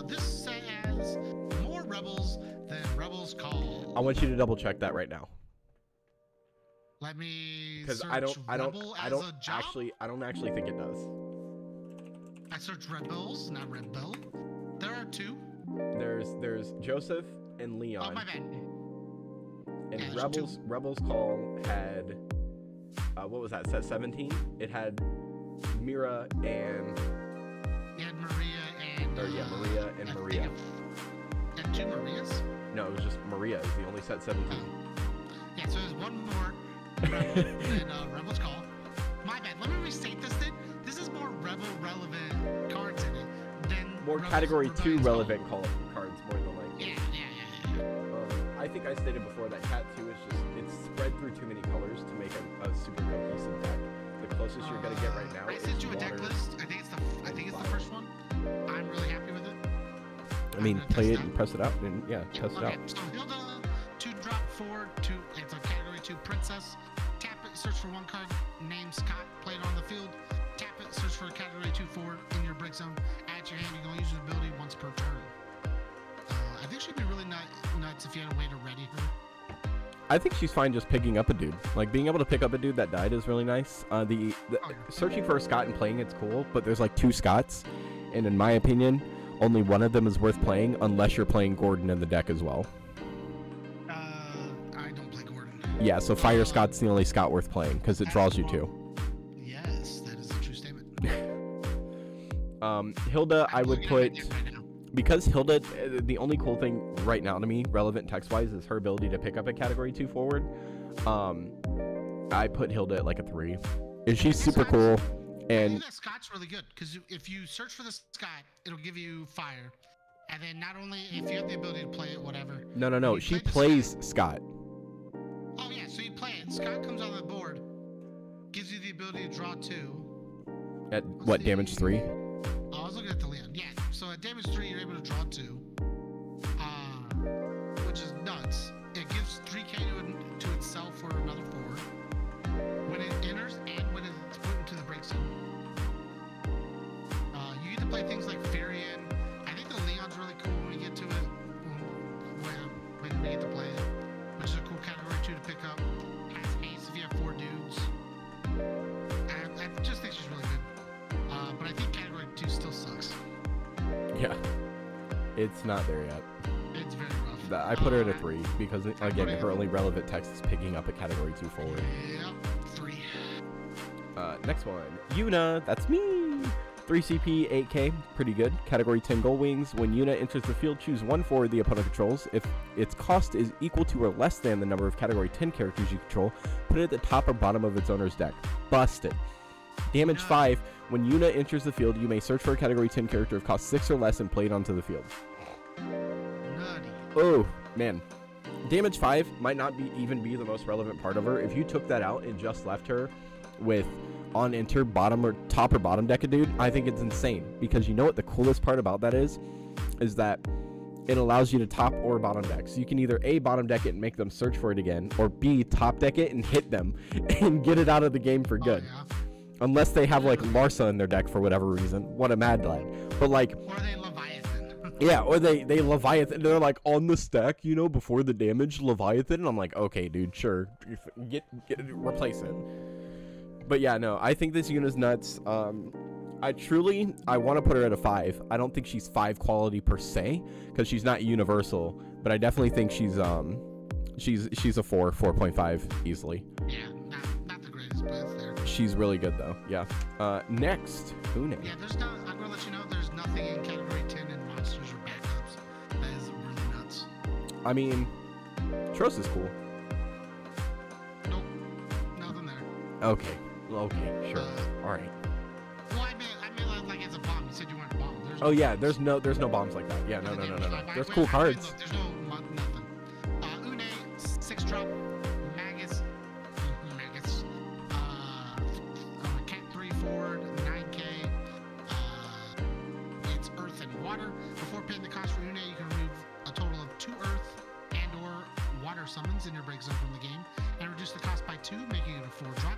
This has more Rebels than Rebels Call. I want you to double check that right now. Let me Because search I don't actually think it does. I searched Rebels, not Red Bull. There are 2. There's Joseph and Leon. Oh, my bad. And Yeah, Rebels Call had what was that, set 17? It had Mira and You had Maria and Maria and Maria. And 2 Marias? No, it was just Maria is the only set 17. Yeah, so there's one more than Rebels Call. My bad. Let me restate this then. This is more Rebel relevant cards in it than More Rebels category 2 Rebellious relevant cards more than like. Yeah. I think I stated before that Cat 2 is just, it's spread through too many colors to make a super cohesive deck. The closest you're gonna get right now I is sent you a deck water. list. I think it's the first one. I'm really happy with it. I mean, play it and press it out, and test it out. So Hilda, 2-drop 4, it's a category 2 princess. Tap it, search for 1 card, name Scott, play it on the field. Tap it, search for a category 2 forward in your break zone. Add to your hand, you're gonna use the ability once per turn. I think she'd be really nuts if you had a way to ready her. I think she's fine just picking up a dude. Like, being able to pick up a dude that died is really nice. Searching for a Scott and playing it's cool, but there's like 2 Scotts, and in my opinion, only one of them is worth playing unless you're playing Gordon in the deck as well. I don't play Gordon. Yeah, so Fire Scott's the only Scott worth playing because it draws you 2. Yes, that is a true statement. Hilda, I would put... Because Hilda, the only cool thing right now to me, relevant text-wise, is her ability to pick up a category 2 forward. I put Hilda at like a 3. And she's super cool. And that Scott's really good, because if you search for the Scott, it'll give you fire. And then not only if you have the ability to play it, whatever. No. She plays Scott. Oh, yeah, so you play it. Scott comes on the board, gives you the ability to draw 2. At what, damage 3? I was looking at the Leon. Yeah, so at damage 3, you're able to draw 2. Which is nuts. It gives 3k to itself for another 4. Yeah. It's not there yet. It's very rough. I put her at a 3 because, again, her only relevant text is picking up a category 2 forward. Yep, 3. Next one. Yuna, that's me. 3 CP, 8K, pretty good. Category 10 Gold Wings. When Yuna enters the field, choose one forward the opponent controls. If its cost is equal to or less than the number of Category 10 characters you control, put it at the top or bottom of its owner's deck. Busted. Damage 5. When Yuna enters the field, you may search for a Category 10 character of cost 6 or less and play it onto the field. Nutty. Oh, man. Damage 5 might not even be the most relevant part of her. If you took that out and just left her with on enter bottom or top or bottom deck a dude, I think it's insane. Because you know what the coolest part about that is that it allows you to top or bottom deck. So you can either A, bottom deck it and make them search for it again, or B, top deck it and hit them and get it out of the game for good. Oh, yeah. Unless they have like Larsa in their deck for whatever reason. What a mad lad. But like, Or they Leviathan. yeah, or they Leviathan. They're like on the stack, you know, before the damage Leviathan. And I'm like, okay, dude, sure, replace it. But yeah, no, I think this Yuna's nuts. I want to put her at a 5. I don't think she's 5 quality per se because she's not universal, but I definitely think she's a 4.5 easily. Yeah, not the greatest, but it's there. She's really good though. Yeah. Next, Une. Yeah, I'm gonna let you know there's nothing in Category 10 in monsters or backups. That is really nuts. I mean, Tros is cool. Nope, nothing there. Okay, sure. All right. Well, I mean, like it's a bomb. You said you wanted a bomb. Oh yeah, there's no bombs like that. Yeah, no. There's cool cards. There's no nothing. Une, 6 drop, Magus, Cat 3 forward, 9K. It's earth and water. Before paying the cost for Une, you can remove a total of 2 earth and/or water summons in your break zone from the game, and reduce the cost by 2, making it a 4 drop.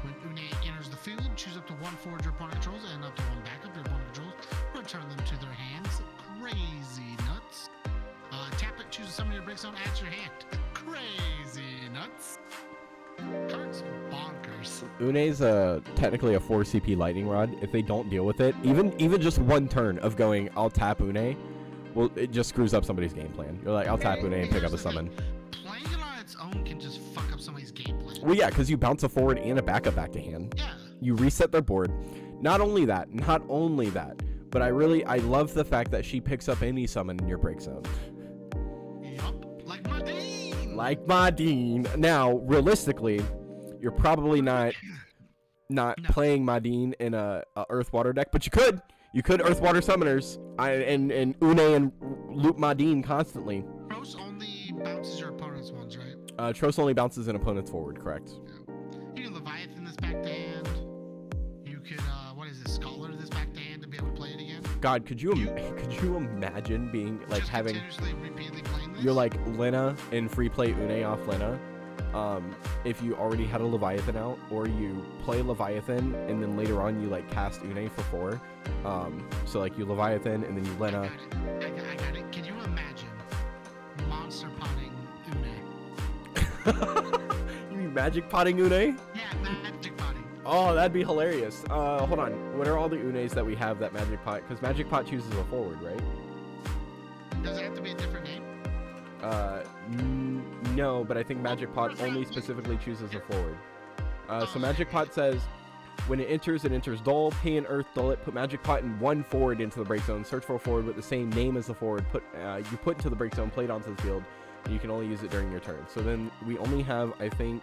When Une enters the field, choose up to 1 forward your opponent controls and up to 1 backup your opponent controls. Return them to their hands. Crazy nuts. Tap it, choose a summon your break zone, add to your hand. Crazy nuts. Cards bonkers. Une's technically a 4 CP lightning rod. If they don't deal with it, even just one turn of going, I'll tap Une, well, it just screws up somebody's game plan. You're like, I'll tap Une and pick up a summon. Playing it on its own can just fuck up somebody's game plan. Well, yeah, because you bounce a forward and a backup back to hand. Yeah. You reset their board. Not only that, but I love the fact that she picks up any summon in your break zone. Yup. Like Madine. Like Madine. Now, realistically, you're probably not playing Madine in a Earth Water deck, but you could. You could Earth Water Summoners and Une and loop Madine constantly. Tros only bounces your opponent's ones, right? Tros only bounces an opponent's forward, correct? Yeah. You can Leviathan this back to hand. You could, Scholar this back to hand to be able to play it again. God, could you imagine being like just having repeatedly playing this? you're like Lena and free play Une off Lena. If you already had a Leviathan out, or you play Leviathan and then later on you like cast Une for 4. So like you Leviathan and then you Lena. I got it. Can you imagine monster potting Une? You mean magic potting Une? Yeah, magic potting. Oh, that'd be hilarious. Hold on. What are all the Unes that we have that magic pot? Because magic pot chooses a forward, right? Does it have to be a different name? No, but I think magic pot only specifically chooses a forward. So magic pot says, when it enters dull, pay an earth, dull it, put magic pot in 1 forward into the break zone, search for a forward with the same name as the forward, you put into the break zone, play it onto the field, and you can only use it during your turn. So then we only have, I think,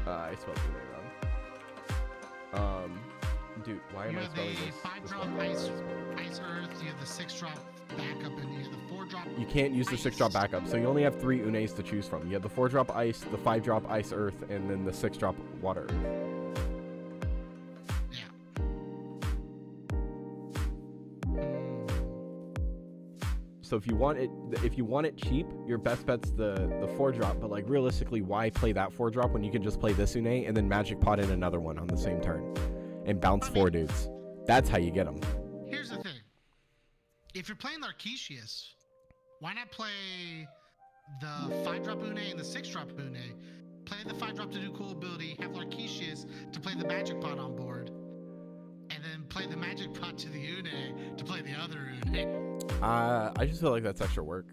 I spelled the name wrong. Dude, why am I spelling this? You have the 5-drop ice earth, you have the 6-drop backup, and you have the 4-drop. You can't use the 6-drop backup, so you only have 3 Unes to choose from. You have the 4-drop ice, the 5-drop ice earth, and then the 6-drop water earth. Yeah. So if you want it cheap, your best bet's the 4-drop. But like realistically, why play that 4-drop when you can just play this Une and then magic pot in another one on the same turn, and bounce 4 dudes? That's how you get them. Here's the thing: if you're playing Larketius, why not play the 5-drop Une and the 6-drop Une? Play the 5-drop to do cool ability, have Larketius to play the magic pot on board, and then play the magic pot to the Une to play the other Une. I just feel like that's extra work.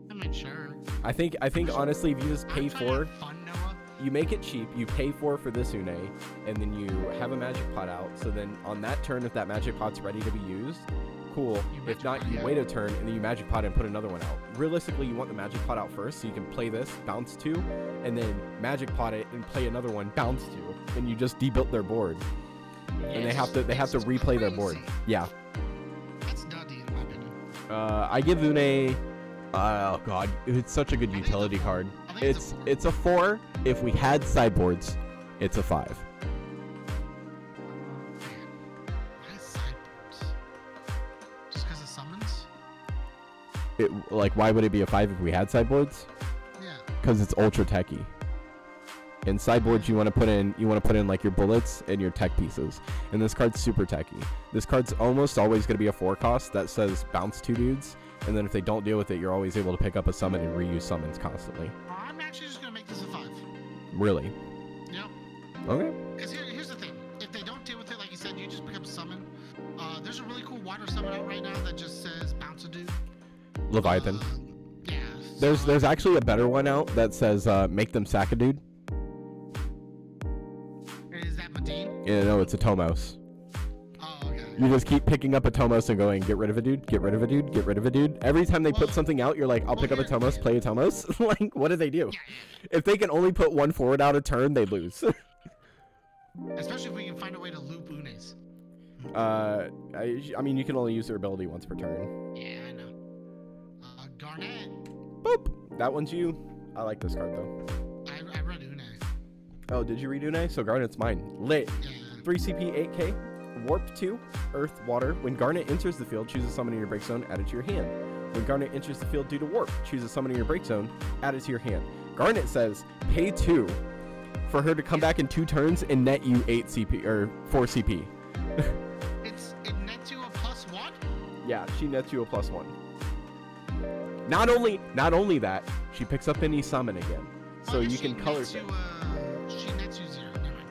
I mean, sure. I think honestly, if you just pay for, Fun, Noah. you make it cheap, you pay for this Une, and then you have a magic pot out. So then on that turn, if that magic pot's ready to be used, cool. If not, you wait a turn and then you magic pot and put another one out. Realistically, you want the magic pot out first so you can play this, bounce 2, and then magic pot it and play another one, bounce 2, and you just debuilt their board. And they have to replay their board. Yeah. That's nutty in my opinion. I give Une. Oh god, it's such a good utility card. It's a 4. If we had sideboards, it's a 5. Why sideboards? Just because of summons? Why would it be a 5 if we had sideboards? Yeah. Because it's ultra techy. In sideboards, you want to put in like your bullets and your tech pieces. And this card's super techy. This card's almost always going to be a 4 cost that says bounce 2 dudes. And then if they don't deal with it, you're always able to pick up a summon and reuse summons constantly. I'm actually just going to make this a 5. Really? Yep. Okay. Because here's the thing. If they don't deal with it, like you said, you just pick up a summon. There's a really cool water summon out right now that just says bounce a dude. Leviathan. Yeah. There's actually a better one out that says make them sack a dude. Is that Medine? Yeah, no, it's a Tomos. Oh, okay. You just keep picking up a Tomos and going, get rid of a dude, get rid of a dude, get rid of a dude. Every time they put something out, you're like, I'll pick up a Tomos, play a Tomos. Like, what do they do? If they can only put 1 forward out a turn, they lose. Especially if we can find a way to loop Unes. I mean, you can only use their ability once per turn. Yeah, I know. Garnet. Boop. That one's you. I like this card, though. I read Une. Oh, did you read Une? So Garnet's mine. Lit. Yeah. 3 CP, 8k. Warp 2, Earth, Water. When Garnet enters the field, choose a summon in your break zone, add it to your hand. When Garnet enters the field due to Warp, choose a summon in your break zone, add it to your hand. Garnet says, pay 2 for her to come back in 2 turns and net you 8 CP, or 4 CP. It nets you a +1? Yeah, she nets you a +1. Not only that, she picks up any summon again. So you can color things. She nets you 0. Never mind.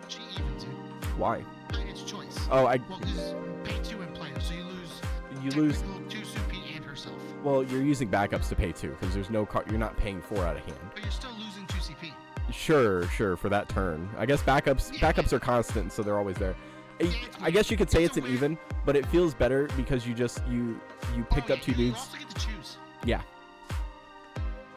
She evens you. Why? It's choice. Oh, Well, because pay 2 in player, so you lose 2 CP and herself. Well, you're using backups to pay 2 because there's no card. You're not paying 4 out of hand. But you're still losing 2 CP. Sure, for that turn. I guess backups are constant, so they're always there. I guess you could say it's an even, but it feels better because you picked up 2 dudes. You also get to choose. Yeah.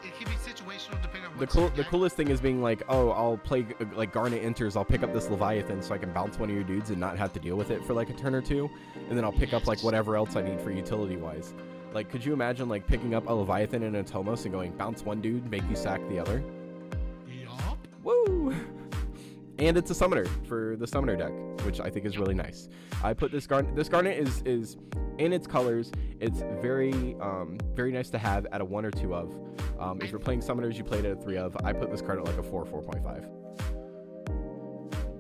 It can be situational depending on The coolest thing is being like, oh, I'll play like Garnet enters, I'll pick up this Leviathan so I can bounce one of your dudes and not have to deal with it for like a turn or 2, and then I'll pick up like whatever else I need for utility wise. Like, could you imagine like picking up a Leviathan and a Tomos and going bounce one dude, make you sack the other? Yup. Woo! And it's a summoner for the summoner deck, which I think is really nice. I put this Garnet. This Garnet is in its colors. It's very very nice to have at a 1 or 2 of. If you're playing summoners, you play it at a 3 of. I put this card at like a 4, 4.5.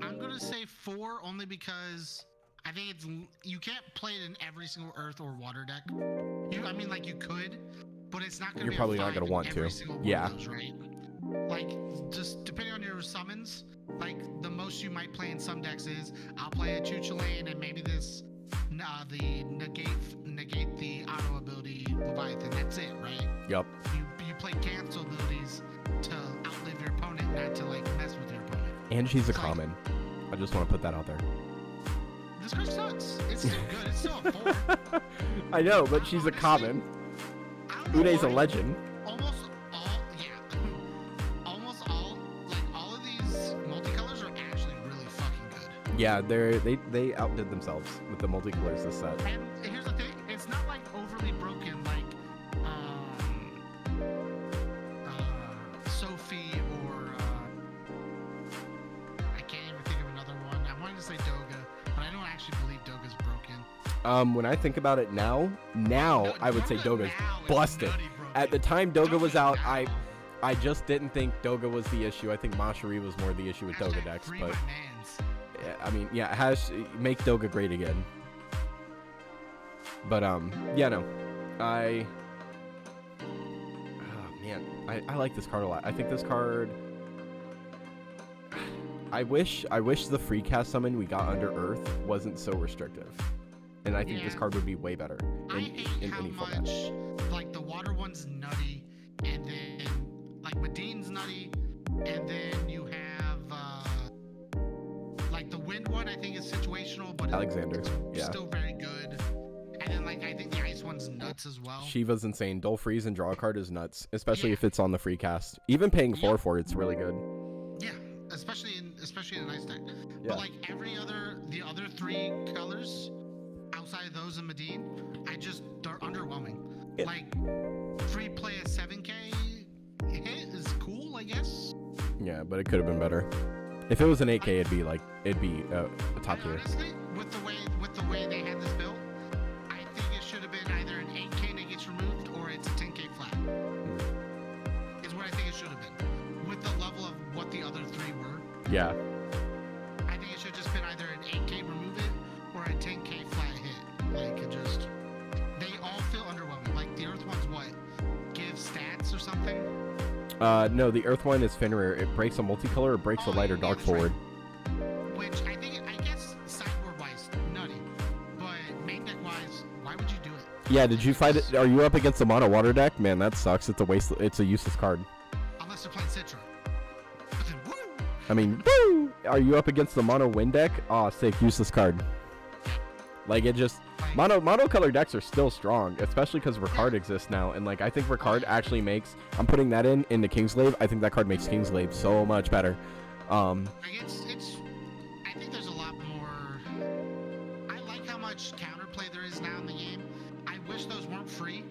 I'm gonna say 4 only because I think you can't play it in every single Earth or Water deck. I mean, like you could, but it's not gonna. You're be probably a not 5 gonna want in every to. single one Yeah. of those, right? Like just depending on your summons, like the most you might play in some decks is I'll play a Chuchulain and maybe this the negate the auto ability Leviathan. That's it, right? Yup. You play cancel abilities to outlive your opponent, not to like mess with your opponent. And she's a It's like- common. I just want to put that out there. This card sucks. It's still good. It's still a 4. I know, but she's a common. I don't know Une's a why. legend. Almost all of these multicolors are actually really fucking good. Yeah, they outdid themselves with the multicolors this set. And here's the thing, it's not like overly broken like Sophie or I can't even think of another one. I wanted to say Doga, but I don't actually believe Doga's broken. When I think about it now I would say Doga's now is busted. nutty broken. At the time Doga was out, now. I just didn't think Doga was the issue. I think Mashari was more the issue with Doga Hashtag decks, free but my mans. I mean, yeah, make Doga great again. But yeah, no, oh man, I like this card a lot. I think this card, I wish the free cast summon we got under Earth wasn't so restrictive, and I think this card would be way better in any format. Like the water one's nutty, and then like Madine's nutty, and then you have like the wind one. I think is situational, but Alexander, it's still very good. And then like I think the ice one's nuts as well. Shiva's insane. Dull freeze and draw a card is nuts, especially if it's on the free cast. Even paying 4 for it's really good. Yeah, especially in an ice deck. Yeah. But like the other 3 colors outside of those in Medine, they're underwhelming. Yeah. Like free play a 7K hit is cool, I guess. Yeah, but it could have been better. If it was an 8K, it'd be a top tier. Honestly, with the way they had this build, I think it should have been either an 8K that gets removed or it's a 10K flat. Is what I think it should have been. With the level of what the other 3 were. Yeah. I think it should have just been either an 8K remove it or a 10K flat hit. Like they all feel underwhelming. Like the Earth one's what? Give stats or something? No, the Earth one is Fenrir. It breaks a multicolor or breaks a light or dark forward. Right. Which I guess sideboard wise nutty, but main deck wise, why would you do it? Yeah, did you fight it? Are you up against the mono water deck? Man, that sucks. It's a waste. It's a useless card. Unless they're playing Citra. But then, woo! I mean, woo! Are you up against the mono wind deck? Aw, sick, useless card. Like it just mono color decks are still strong, especially because Ricard exists now, and like I think Ricard actually makes. I'm putting that into Kingsglaive. I think that card makes Kingsglaive so much better. I think there's a lot more. I like how much counterplay there is now in the game. I wish those weren't free.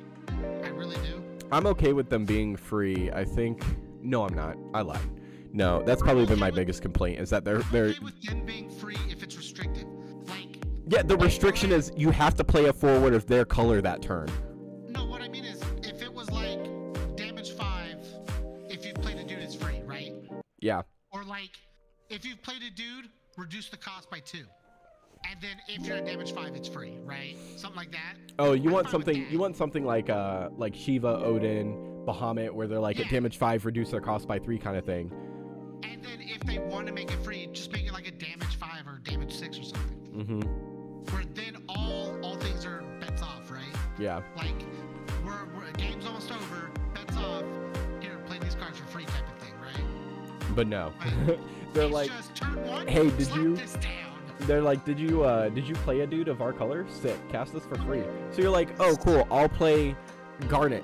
I really do. I'm okay with them being free. I think. No, I'm not. I lied. No, that's probably been my biggest complaint is that they're okay with them being free if it's restricted. Yeah, the restriction is you have to play a forward of their color that turn. No, what I mean is if it was like damage 5, if you've played a dude, it's free, right? Yeah. Or like if you've played a dude, reduce the cost by 2. And then if you're at damage 5, it's free, right? Something like that. Oh, you want something like Shiva, Odin, Bahamut, where they're like at damage 5, reduce their cost by 3 kind of thing. And then if they want to make it free, just make it like a damage 5 or damage 6 or something. Mm-hmm. Where then all things are bets off, right? Yeah. Like we're game's almost over, bets off. Here, play these cards for free type of thing, right? But no, they're like, just turn 1, hey, did you? This down. They're like, did you play a dude of our color? Sick, cast this for free. So you're like, oh cool, I'll play Garnet.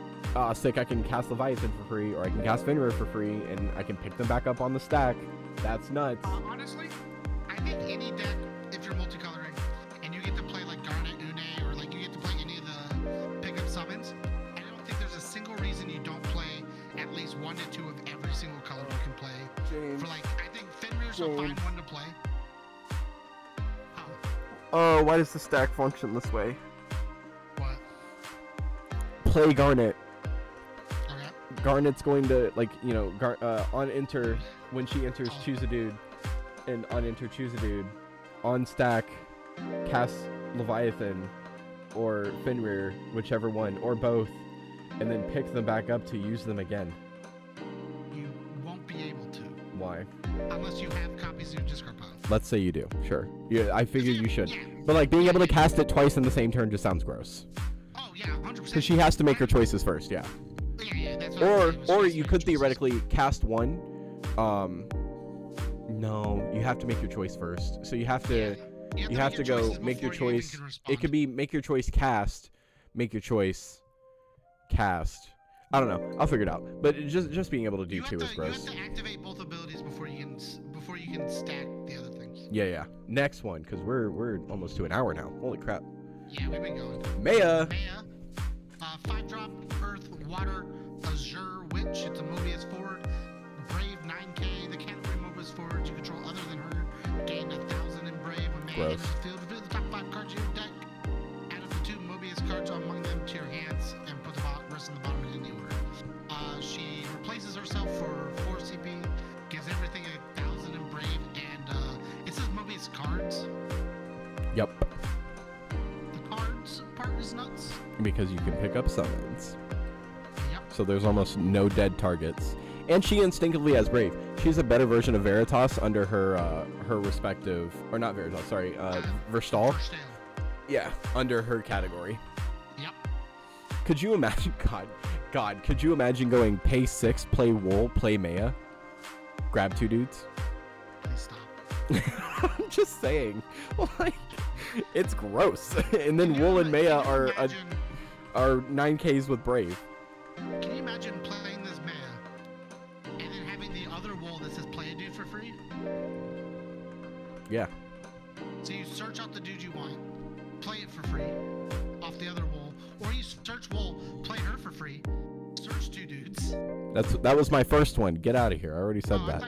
Sick, I can cast Leviathan for free, or I can cast Fenrir for free, and I can pick them back up on the stack. That's nuts. Honestly, I think any deck, if you're multicoloring, and you get to play like Garnet, Une, or like you get to play any of the pickup summons, I don't think there's a single reason you don't play at least 1 to 2 of every single color you can play. James. For like, I think Fenrir's a fine one to play. Oh, why does the stack function this way? What? Play Garnet. Okay. Garnet's going to, like, you know, on enter, when she enters, choose a dude. And on enter, choose a dude. On stack, cast Leviathan or Fenrir, whichever one, or both. And then pick them back up to use them again. You won't be able to. Why? Unless you have copies of your discard pile. Let's say you do. Sure. Yeah, I figured you should. Yeah. But, like, being able to cast it twice in the same turn just sounds gross. Oh, yeah, 100%. Because she has to make her choices first, yeah. Yeah, that's what Or you could theoretically cast one. No, you have to make your choice first. So you have to you have to go make your choice. It could be make your choice cast, make your choice cast. I don't know. I'll figure it out. But just being able to do 2 is gross. You have to activate both abilities before you can stack the other things. Yeah. Next one, because we're almost to an hour now. Holy crap. Yeah, we've been going. Maya. 5-drop, Earth, Water, Azure, Witch. It's a Mobius forward. Brave 9K. The can't remove Mobius forward you control other than her. Gain 1,000 in Brave when Maya enters the field. Reveal the top 5 cards of your deck. Add up to 2 Mobius cards among them to your hands and put the rest in the bottom in any order. She replaces herself for 4 CP. Gives everything 1,000 in Brave, and it says Mobius cards. Yep. The cards part is nuts. Because you can pick up summons. Yep. So there's almost no dead targets. And she instinctively has Brave. She's a better version of Veritas under her her respective, or not Veritas, sorry, Verstal. Yeah, under her category. Yep. Could you imagine, God, could you imagine going pay 6, play Wool, play Maya, grab 2 dudes? Please stop. I'm just saying, like, it's gross. And then Wool and Maya are 9Ks with Brave. Can you imagine playing this Maya and then having the other Wool that says play a dude for free? Yeah. So you search out the dude you want, play it for free off the other Wool, or you search Wool, play her for free, search 2 dudes. That was my first one. Get out of here. I already said that.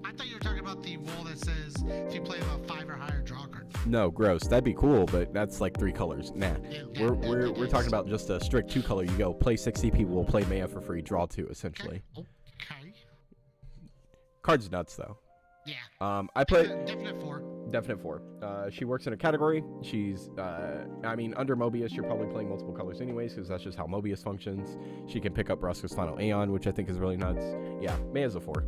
I thought you were talking about the Wool that says if you play about 5 or higher, draw a card. No, gross. That'd be cool, but that's like 3 colors. Nah. Yeah, We're talking about just a strict 2 color. You go play 6 CP, we'll play Maya for free, draw 2 essentially. Okay. Card's nuts though. Yeah. I put Definite 4. she works in a category. She's I mean, under Mobius you're probably playing multiple colors anyways, because that's just how Mobius functions. She can pick up Brusque's Final Aeon, which I think is really nuts. Yeah, Maya's a 4.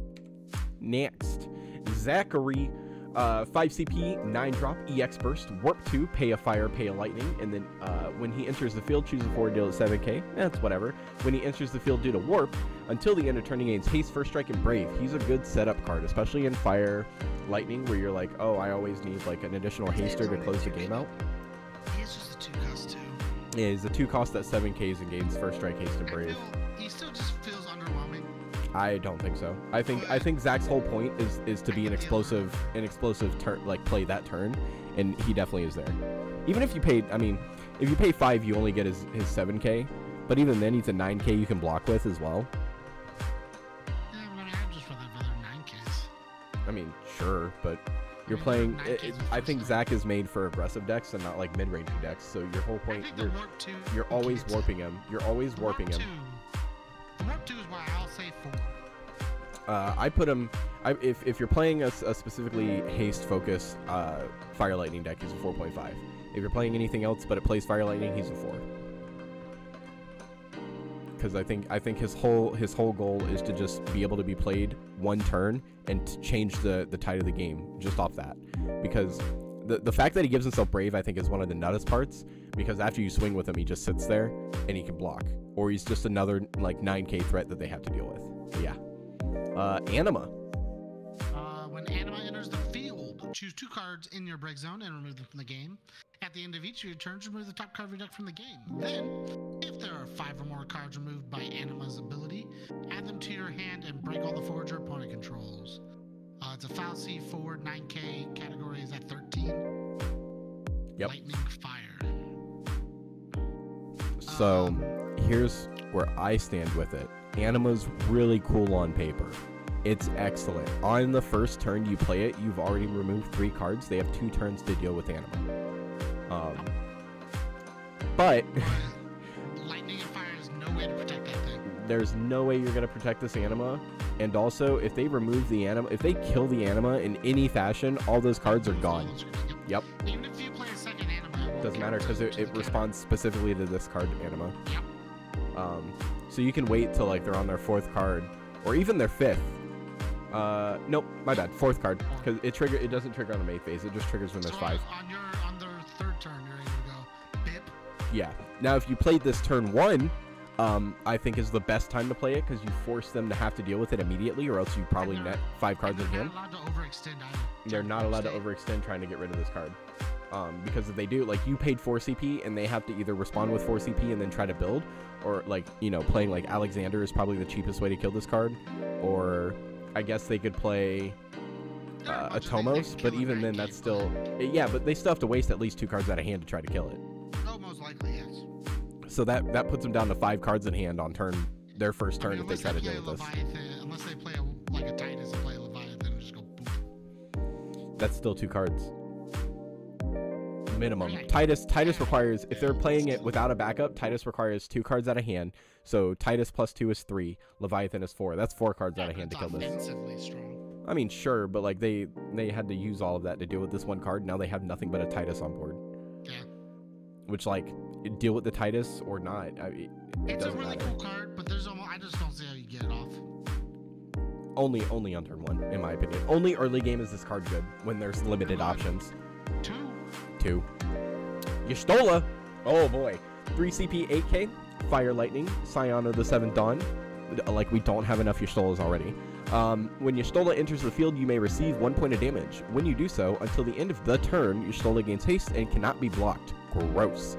Next, Zachary, 5 CP, 9 drop, EX burst, warp 2, pay a fire, pay a lightning, and then when he enters the field, choose a forward deal at 7k. That's whatever. When he enters the field due to warp, until the end of turn he gains haste, first strike, and brave. He's a good setup card, especially in fire, lightning, where you're like, oh, I always need like an additional haster to close the game out. He's just a 2 cost too. Yeah, he's a 2 cost at 7Ks and gains first strike, haste, and brave. He still just feels underwhelming. I don't think so. I think Zach's whole point is to be an explosive turn, like play that turn, and he definitely is there. Even if you paid, I mean, if you pay 5, you only get his 7k, but even then he's a 9k you can block with as well. Yeah, but I'm just rather 9Ks. I mean, sure, but you're playing. I think Zach is made for aggressive decks and not like mid-range decks. So your whole point, you're always warping him. You're always warping him. The warp 2 is why I'll say 4. I put him. If you're playing a specifically haste focused fire lightning deck, he's a 4.5. If you're playing anything else but it plays fire lightning, he's a 4. Because I think his whole goal is to just be able to be played one turn and to change the tide of the game just off that. Because the fact that he gives himself brave, I think, is one of the nuttest parts. Because after you swing with him, he just sits there and he can block, or he's just another like 9k threat that they have to deal with. But yeah, Anima. When Anima enters the field, choose 2 cards in your break zone and remove them from the game. At the end of each of your turns, remove the top card of your deck from the game. Then, if there are 5 or more cards removed by Anima's ability, add them to your hand and break all the forwards your opponent controls. It's a Falsy forward 9k, category is at 13. Yep. Lightning fire. So here's where I stand with it. Anima's really cool on paper. It's excellent. On the first turn you play it, you've already removed 3 cards. They have 2 turns to deal with Anima. But lightning and fire is no way to protect that thing. There's no way you're gonna protect this Anima. And also, if they remove the Anima, if they kill the Anima in any fashion, all those cards are gone. Yep. Even if you play a second Anima, it doesn't matter because it responds specifically to this card Anima. Yep. So you can wait till like they're on their 4th card, or even their 5th. Nope, my bad. 4th card, because it doesn't trigger on the main phase. It just triggers when there's 5. On their 3rd turn, you're able to go bip. Yeah. Now, if you played this turn 1, I think is the best time to play it, because you force them to have to deal with it immediately, or else you probably net 5 cards in hand. They're not allowed to overextend either. They're not allowed to overextend trying to get rid of this card. Because if they do, like, you paid 4 CP and they have to either respond with 4 CP and then try to build, or like, you know, playing like Alexander is probably the cheapest way to kill this card, or I guess they could play a Tomos, but even then that's still, yeah, but they still have to waste at least 2 cards out of hand to try to kill it. Oh, most likely, yes. So that puts them down to 5 cards in hand on their first turn if they try to deal with this. Unless they play like a Titus and play a Leviathan and just go boom. That's still 2 cards. Minimum. Titus requires, if they're playing it without a backup, Titus requires 2 cards out of hand. So Titus plus 2 is 3. Leviathan is 4. That's 4 cards out of hand to kill this. Offensively strong. I mean, sure, but like they had to use all of that to deal with this one card. Now they have nothing but a Titus on board. Yeah. Which, like, deal with the Titus or not. It's a really cool card, but I just don't see how you get it off. Only on turn 1, in my opinion. Only early game is this card good when there's limited options. 2. Y'shtola. Oh boy. 3 CP, 8k. Fire Lightning. Scion of the 7th Dawn. Like, we don't have enough Y'shtolas already. When Y'shtola enters the field, you may receive 1 point of damage. When you do so, until the end of the turn, Y'shtola gains haste and cannot be blocked. Gross.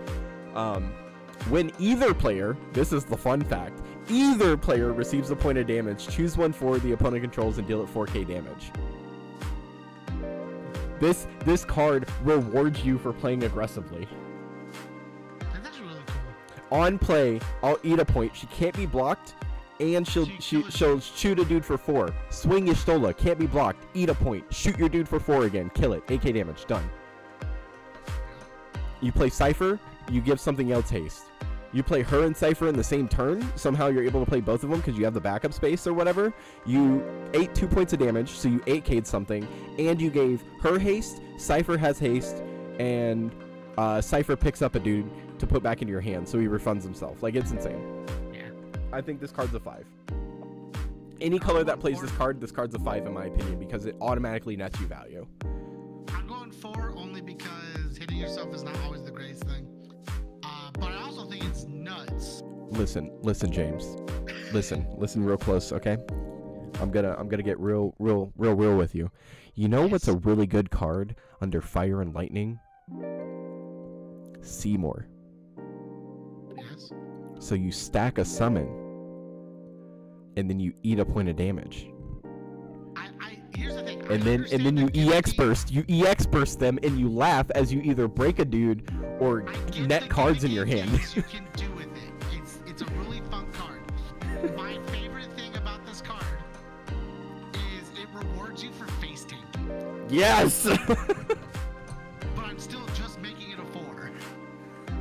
When either player, this is the fun fact, either player receives a point of damage, choose one for the opponent controls and deal it 4k damage. This card rewards you for playing aggressively. That's really cool. On play, I'll eat a point. She can't be blocked, and she'll shoot a dude for 4. Swing Y'shtola, can't be blocked. Eat a point. Shoot your dude for 4 again. Kill it. 8k damage. Done. You play Cypher, you give something else haste. You play her and Cypher in the same turn. Somehow you're able to play both of them because you have the backup space or whatever. You ate 2 points of damage, so you 8k'd something, and you gave her haste, Cypher has haste, and Cypher picks up a dude to put back into your hand, so he refunds himself. Like, it's insane. Yeah. I think this card's a 5. Any color that plays this card's a 5 in my opinion, because it automatically nets you value. I'm going 4 only because hitting yourself is not always the greatest thing. But I also think it's nuts. Listen, James. Listen real close, okay? I'm gonna get real with you. You know what's a really good card under Fire and Lightning? Seymour. Yes. So you stack a summon, and then you eat a point of damage. Here's the thing. And then you EX burst. You EX burst them, and you laugh as you either break a dude or net cards in your hand. You can do with it. It's a really fun card. My favorite thing about this card is it rewards you for face tanking. Yes. But I'm still just making it a 4.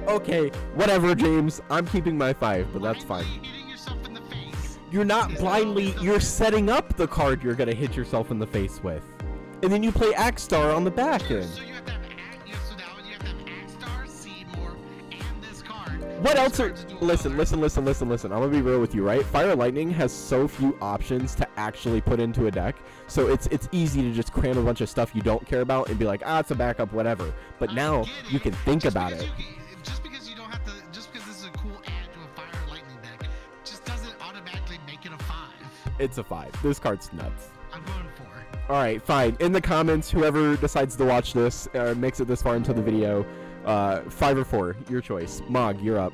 Okay, whatever, James. I'm keeping my 5, but that's fine. Hitting yourself in the face. You're not blindly. You're setting up the card you're gonna hit yourself in the face with, and then you play Axstar on the back end. So you have to have so now you have to have Axstar, Seymour, and this card. What else are... Listen. I'm gonna be real with you, right? Fire and Lightning has so few options to actually put into a deck, so it's easy to just cram a bunch of stuff you don't care about and be like, it's a backup, whatever. But now you can think about it. Just because you don't have to... Just because this is a cool add to a Fire and Lightning deck, just doesn't automatically make it a 5. It's a 5. This card's nuts. I'm going 4. All right, fine. In the comments, whoever decides to watch this, makes it this far into the video, 5 or 4, your choice. Mog, you're up.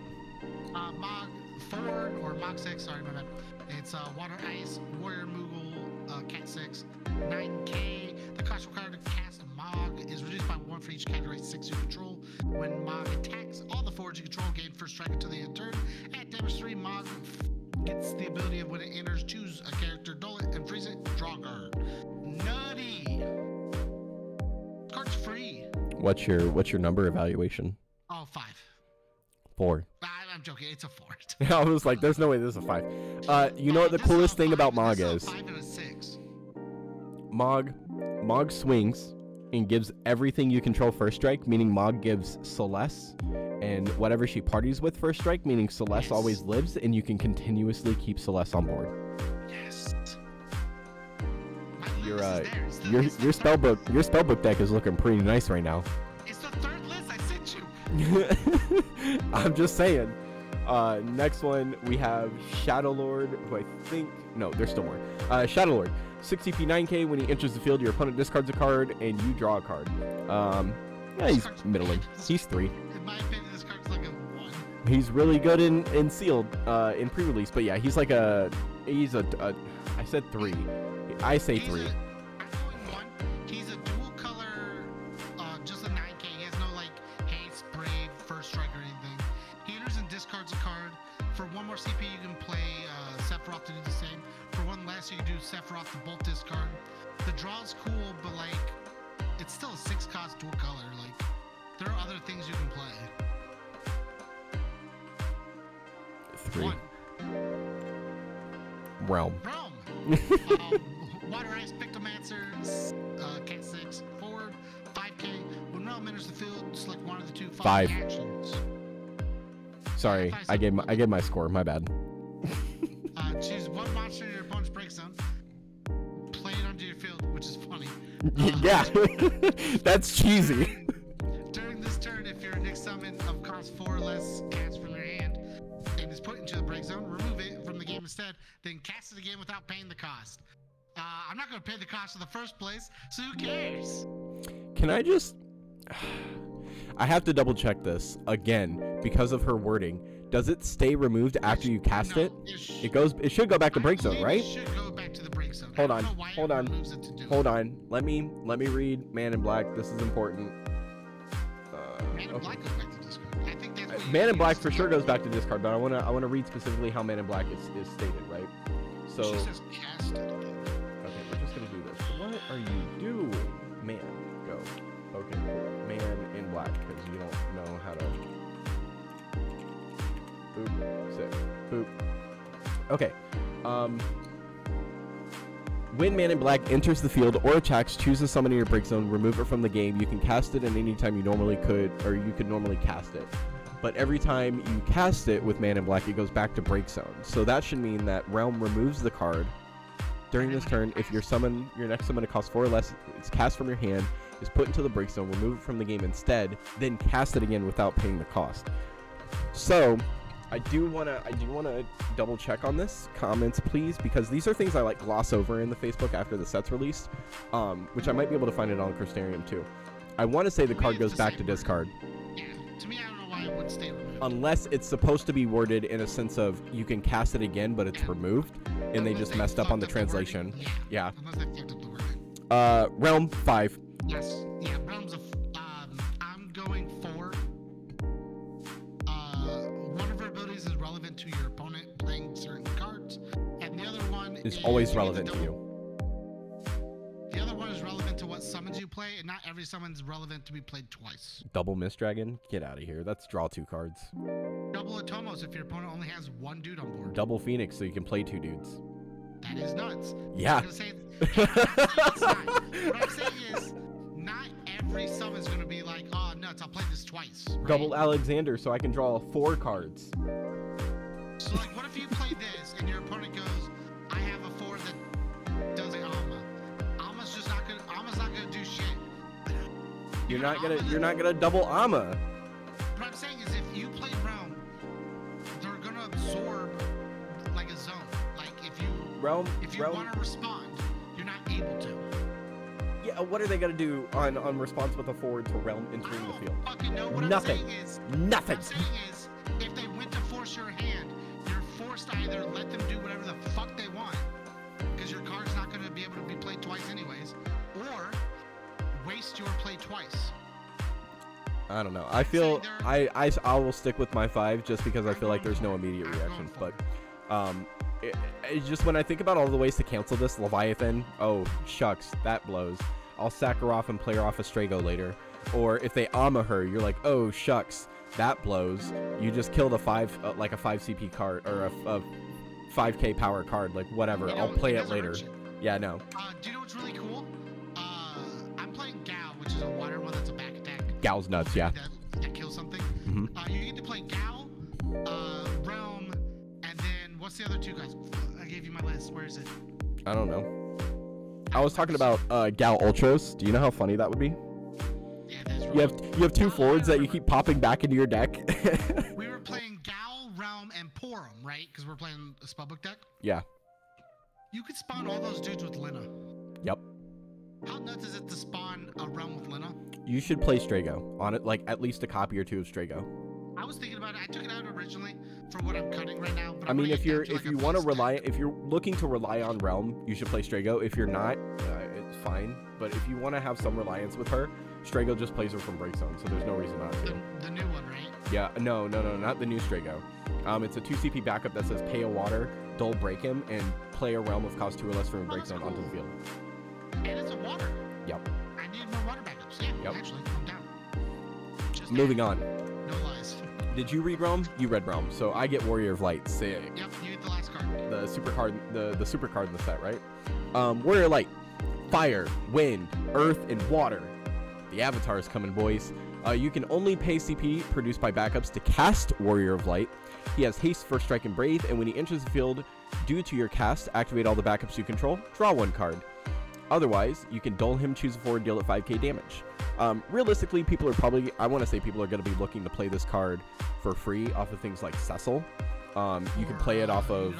Mog 4 or Mog 6, sorry, my bad. It's Water Ice, Warrior Moogle, Cat 6, 9k. The cost required to cast Mog is reduced by 1 for each category 6 you control. When Mog attacks all the forwards you control, gain first strike until the end of turn. At damage 3, Mog gets the ability of when it enters, choose a character, dull it, and freeze it, draw a card. Nutty! Card's free. What's your number evaluation? Oh, 5. 4. I'm joking, it's a 4. I was like, there's no way this is a 5. You know what the coolest thing about Mog is? 5 and a 6. Mog swings and gives everything you control first strike, meaning Mog gives Celeste and whatever she parties with first strike, meaning Celeste always lives, and you can continuously keep Celeste on board. Yes. Your spellbook deck is looking pretty nice right now. It's the 3rd list I sent you. I'm just saying. Next one we have Shadowlord, who I think there's still more. Shadowlord, 6 CP 9k. When he enters the field, your opponent discards a card and you draw a card. Yeah, he's middling. He's 3. In my opinion, this card's like a 1. He's really good in sealed in pre-release, but yeah, he's a I said 3. I say 3. I'm going 1. He's a dual color, just a 9k. He has no haste, brave, first strike or anything. He enters and discards a card. For 1 more CP, you can play Sephiroth to do the same. For 1 less, you can do Sephiroth to bolt discard. The draw's cool, but it's still a 6 cost dual color. There are other things you can play. 3. 1. Realm. Water Ice, Pictomancer, Cat 6, forward, 5k. When Realm enters the field, select one of the 2 5 actions. Sorry, I gave my score. My bad. Choose 1 monster in your opponent's break zone. play it onto your field, which is funny. Yeah, that's cheesy. During this turn, if your next summon of cost 4 or less cast from your hand and is put into the break zone, remove it from the game instead, then cast it again without paying the cost. I'm not going to pay the cost in the first place, so who cares? Can I just... I have to double check this again because of her wording. Does it stay removed after you cast it? It should go back to break zone, right? It should go back to the break zone. Hold on. Let me read Man in Black. This is important. Man in Black goes back to discard. I think that's what Man in Black for sure goes back to discard, but I wanna read specifically how Man in Black is stated, right? So she says cast it again. Okay, we're just gonna do this. What are you doing? Man, go. Okay, cool. Man in Black, because you don't know how to. Boop. Sick. Boop. Okay. When Man in Black enters the field or attacks, choose a summon in your break zone, remove it from the game. You can cast it at any time you normally could, or you could normally cast it. But every time you cast it with Man in Black, it goes back to break zone. So that should mean that Realm removes the card during this turn. If your next summon costs 4 or less, it's cast from your hand, is put into the break zone, remove it from the game instead, then cast it again without paying the cost. So I do wanna double check on this. Comments, please, because these are things I like gloss over in the Facebook after the set's released, which I might be able to find it on Crystarium too. I want to say the card goes back to discard. Yeah, to me, I don't know why it would stay removed. Unless it's supposed to be worded in a sense of you can cast it again, but it's removed, and they just messed up on the translation. Yeah. Unless they fucked up the wording. Realm 5. Yes. Yeah. Realms of. I'm going for. One of her abilities is relevant to your opponent playing certain cards, and the other one is always relevant to you. The other one is relevant to what summons you play, and not every summon is relevant to be played twice. Double Mist Dragon? Get out of here. That's draw 2 cards. Double Atomos if your opponent only has 1 dude on board. Double Phoenix so you can play 2 dudes. That is nuts. Yeah. I'm saying it's not. What I'm saying is, not every summon is going to be like, oh, nuts, I'll play this twice. Right? Double Alexander so I can draw 4 cards. So, like, what if you play this and your opponent goes, I have a 4 that does an Alma. Alma's not gonna do shit. You're not gonna double Amma. What I'm saying is, if you play Realm, they're gonna absorb like a zone. Like if you want to respond, you're not able to. Yeah, what are they gonna do on response with a forward to Realm entering the field? Fucking know what Nothing. I'm saying is, Nothing. What I'm saying is, if they went to force your hand, you're forced to either let them do whatever the fuck they want, because your card's not gonna be able to be played twice anyways, or waste your play twice. I don't know. I feel I will stick with my 5 just because I feel like there's no immediate reaction. But it's just when I think about all the ways to cancel this, Leviathan, oh shucks, that blows. I'll sack her off and play her off a Strago later. Or if they Amma her, you're like, oh shucks, that blows. You just killed a 5 like a 5 CP card or a 5k power card, like whatever. I'll play it later. Yeah, no. Do you know what's really cool? I'm playing Gal, which is a water one that's a back attack. Gal's nuts, yeah. That kills something. You get to play Gal, Realm, and then what's the other 2 guys? I gave you my list. Where is it? I don't know. I was talking about Gal Ultros. Do you know how funny that would be? Yeah, that's really you have 2 forwards that you keep popping back into your deck. We were playing Gal, Realm, and Porum, right? Because we're playing a spellbook deck. Yeah. You could spawn all those dudes with Lina. Yep. How nuts is it to spawn a Realm with Lina? You should play Strago on it, like at least a copy or 2 of Strago. I was thinking about it. I took it out originally for what I'm cutting right now. But I mean, if you want to rely, if you're looking to rely on Realm, you should play Strago. If you're not, it's fine. But if you want to have some reliance with her, Strago just plays her from break zone, so there's no reason not to. The new one, right? Yeah, no, not the new Strago. It's a 2 CP backup that says pay a water, dull break him, and play a Realm of cost 2 or less from break zone onto the field. And it's a water. Yep. I need more water backups. Yeah, yep. Actually, I'm down. Moving on. No lies. Did you read Realm? You read Realm, so I get Warrior of Light. Sick. Yep, you get the last card. The super card, the super card in the set, right? Warrior of Light, fire, wind, earth, and water. The avatar is coming, boys. You can only pay CP produced by backups to cast Warrior of Light. He has haste, first strike, and brave, and when he enters the field, due to your cast, activate all the backups you control, draw 1 card. Otherwise, you can dull him, choose a forward, deal at 5k damage. Realistically, people are probably, I want to say people are going to be looking to play this card for free off of things like Cecil. You can play it off of...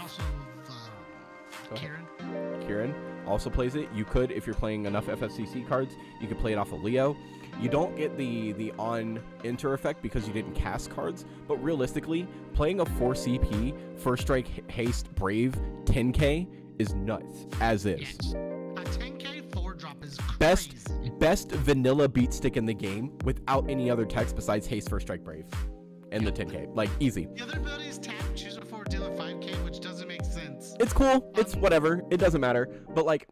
Kieran also plays it. You could, if you're playing enough FFCC cards, you could play it off of Leo. You don't get the on-enter effect because you didn't cast cards, but realistically, playing a 4 CP, First Strike, Haste, Brave, 10k is nuts, as is. Yes. A 10k 4-drop is crazy. Best vanilla beat stick in the game without any other text besides Haste, First Strike, Brave, and the 10k. Like, easy. The other ability is tap, choose a forward, deal at 5k, which doesn't make sense. It's cool. It's whatever. It doesn't matter. But, like,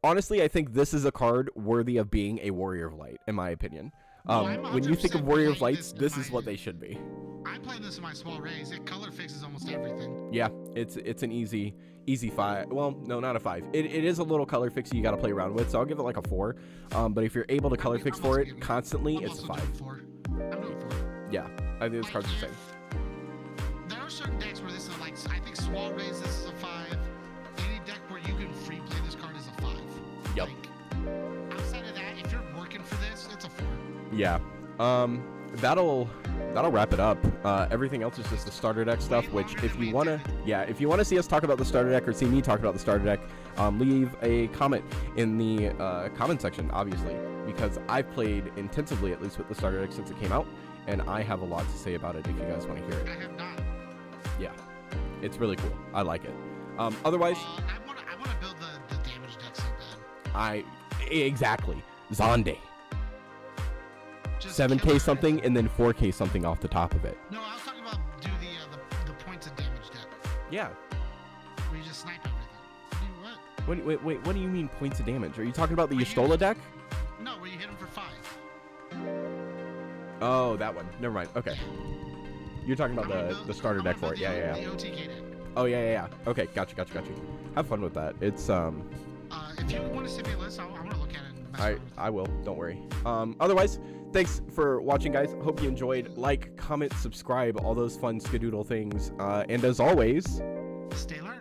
honestly, I think this is a card worthy of being a Warrior of Light, in my opinion. When you think of Warrior of Lights, this is what they should be. I'm playing this in my small raise. It color fixes almost everything. Yeah, it's an easy 5. Well, no, not a 5. It is a little color fix you got to play around with, so I'll give it like a 4. But if you're able to color fix for it constantly, it's a 5. I'm doing 4. Yeah, I think this card's the same. There are certain decks where this is like, I think small raise, this is a 5. Any deck where you can free play this card is a 5. Yep. Like, outside of that, if you're working for this, it's a 4. Yeah. That'll wrap it up. Everything else is just the starter deck stuff, which if you want to see us talk about the starter deck or see me talk about the starter deck, leave a comment in the comment section, obviously, because I've played intensively, at least with the starter deck since it came out, and I have a lot to say about it if you guys want to hear it. I have not. Yeah, it's really cool. I like it. Otherwise, I want to build the damage deck so bad. Exactly. Zonde. Just 7k something and then 4k something off the top of it. No, I was talking about do the points of damage deck. Yeah. Where you just snipe everything. What? Wait, what do you mean points of damage? Are you talking about the Y'shtola deck? No, where you hit him for 5. Oh, that one. Never mind. Okay. You're talking about the starter deck for it. Yeah. The OTK deck. Oh, yeah. Okay, got you. Have fun with that. It's, if you want to send me a list, I want to look at it. I will. Don't worry. Otherwise, thanks for watching, guys. Hope you enjoyed. Like, comment, subscribe, all those fun skadoodle things. And as always, stay learning.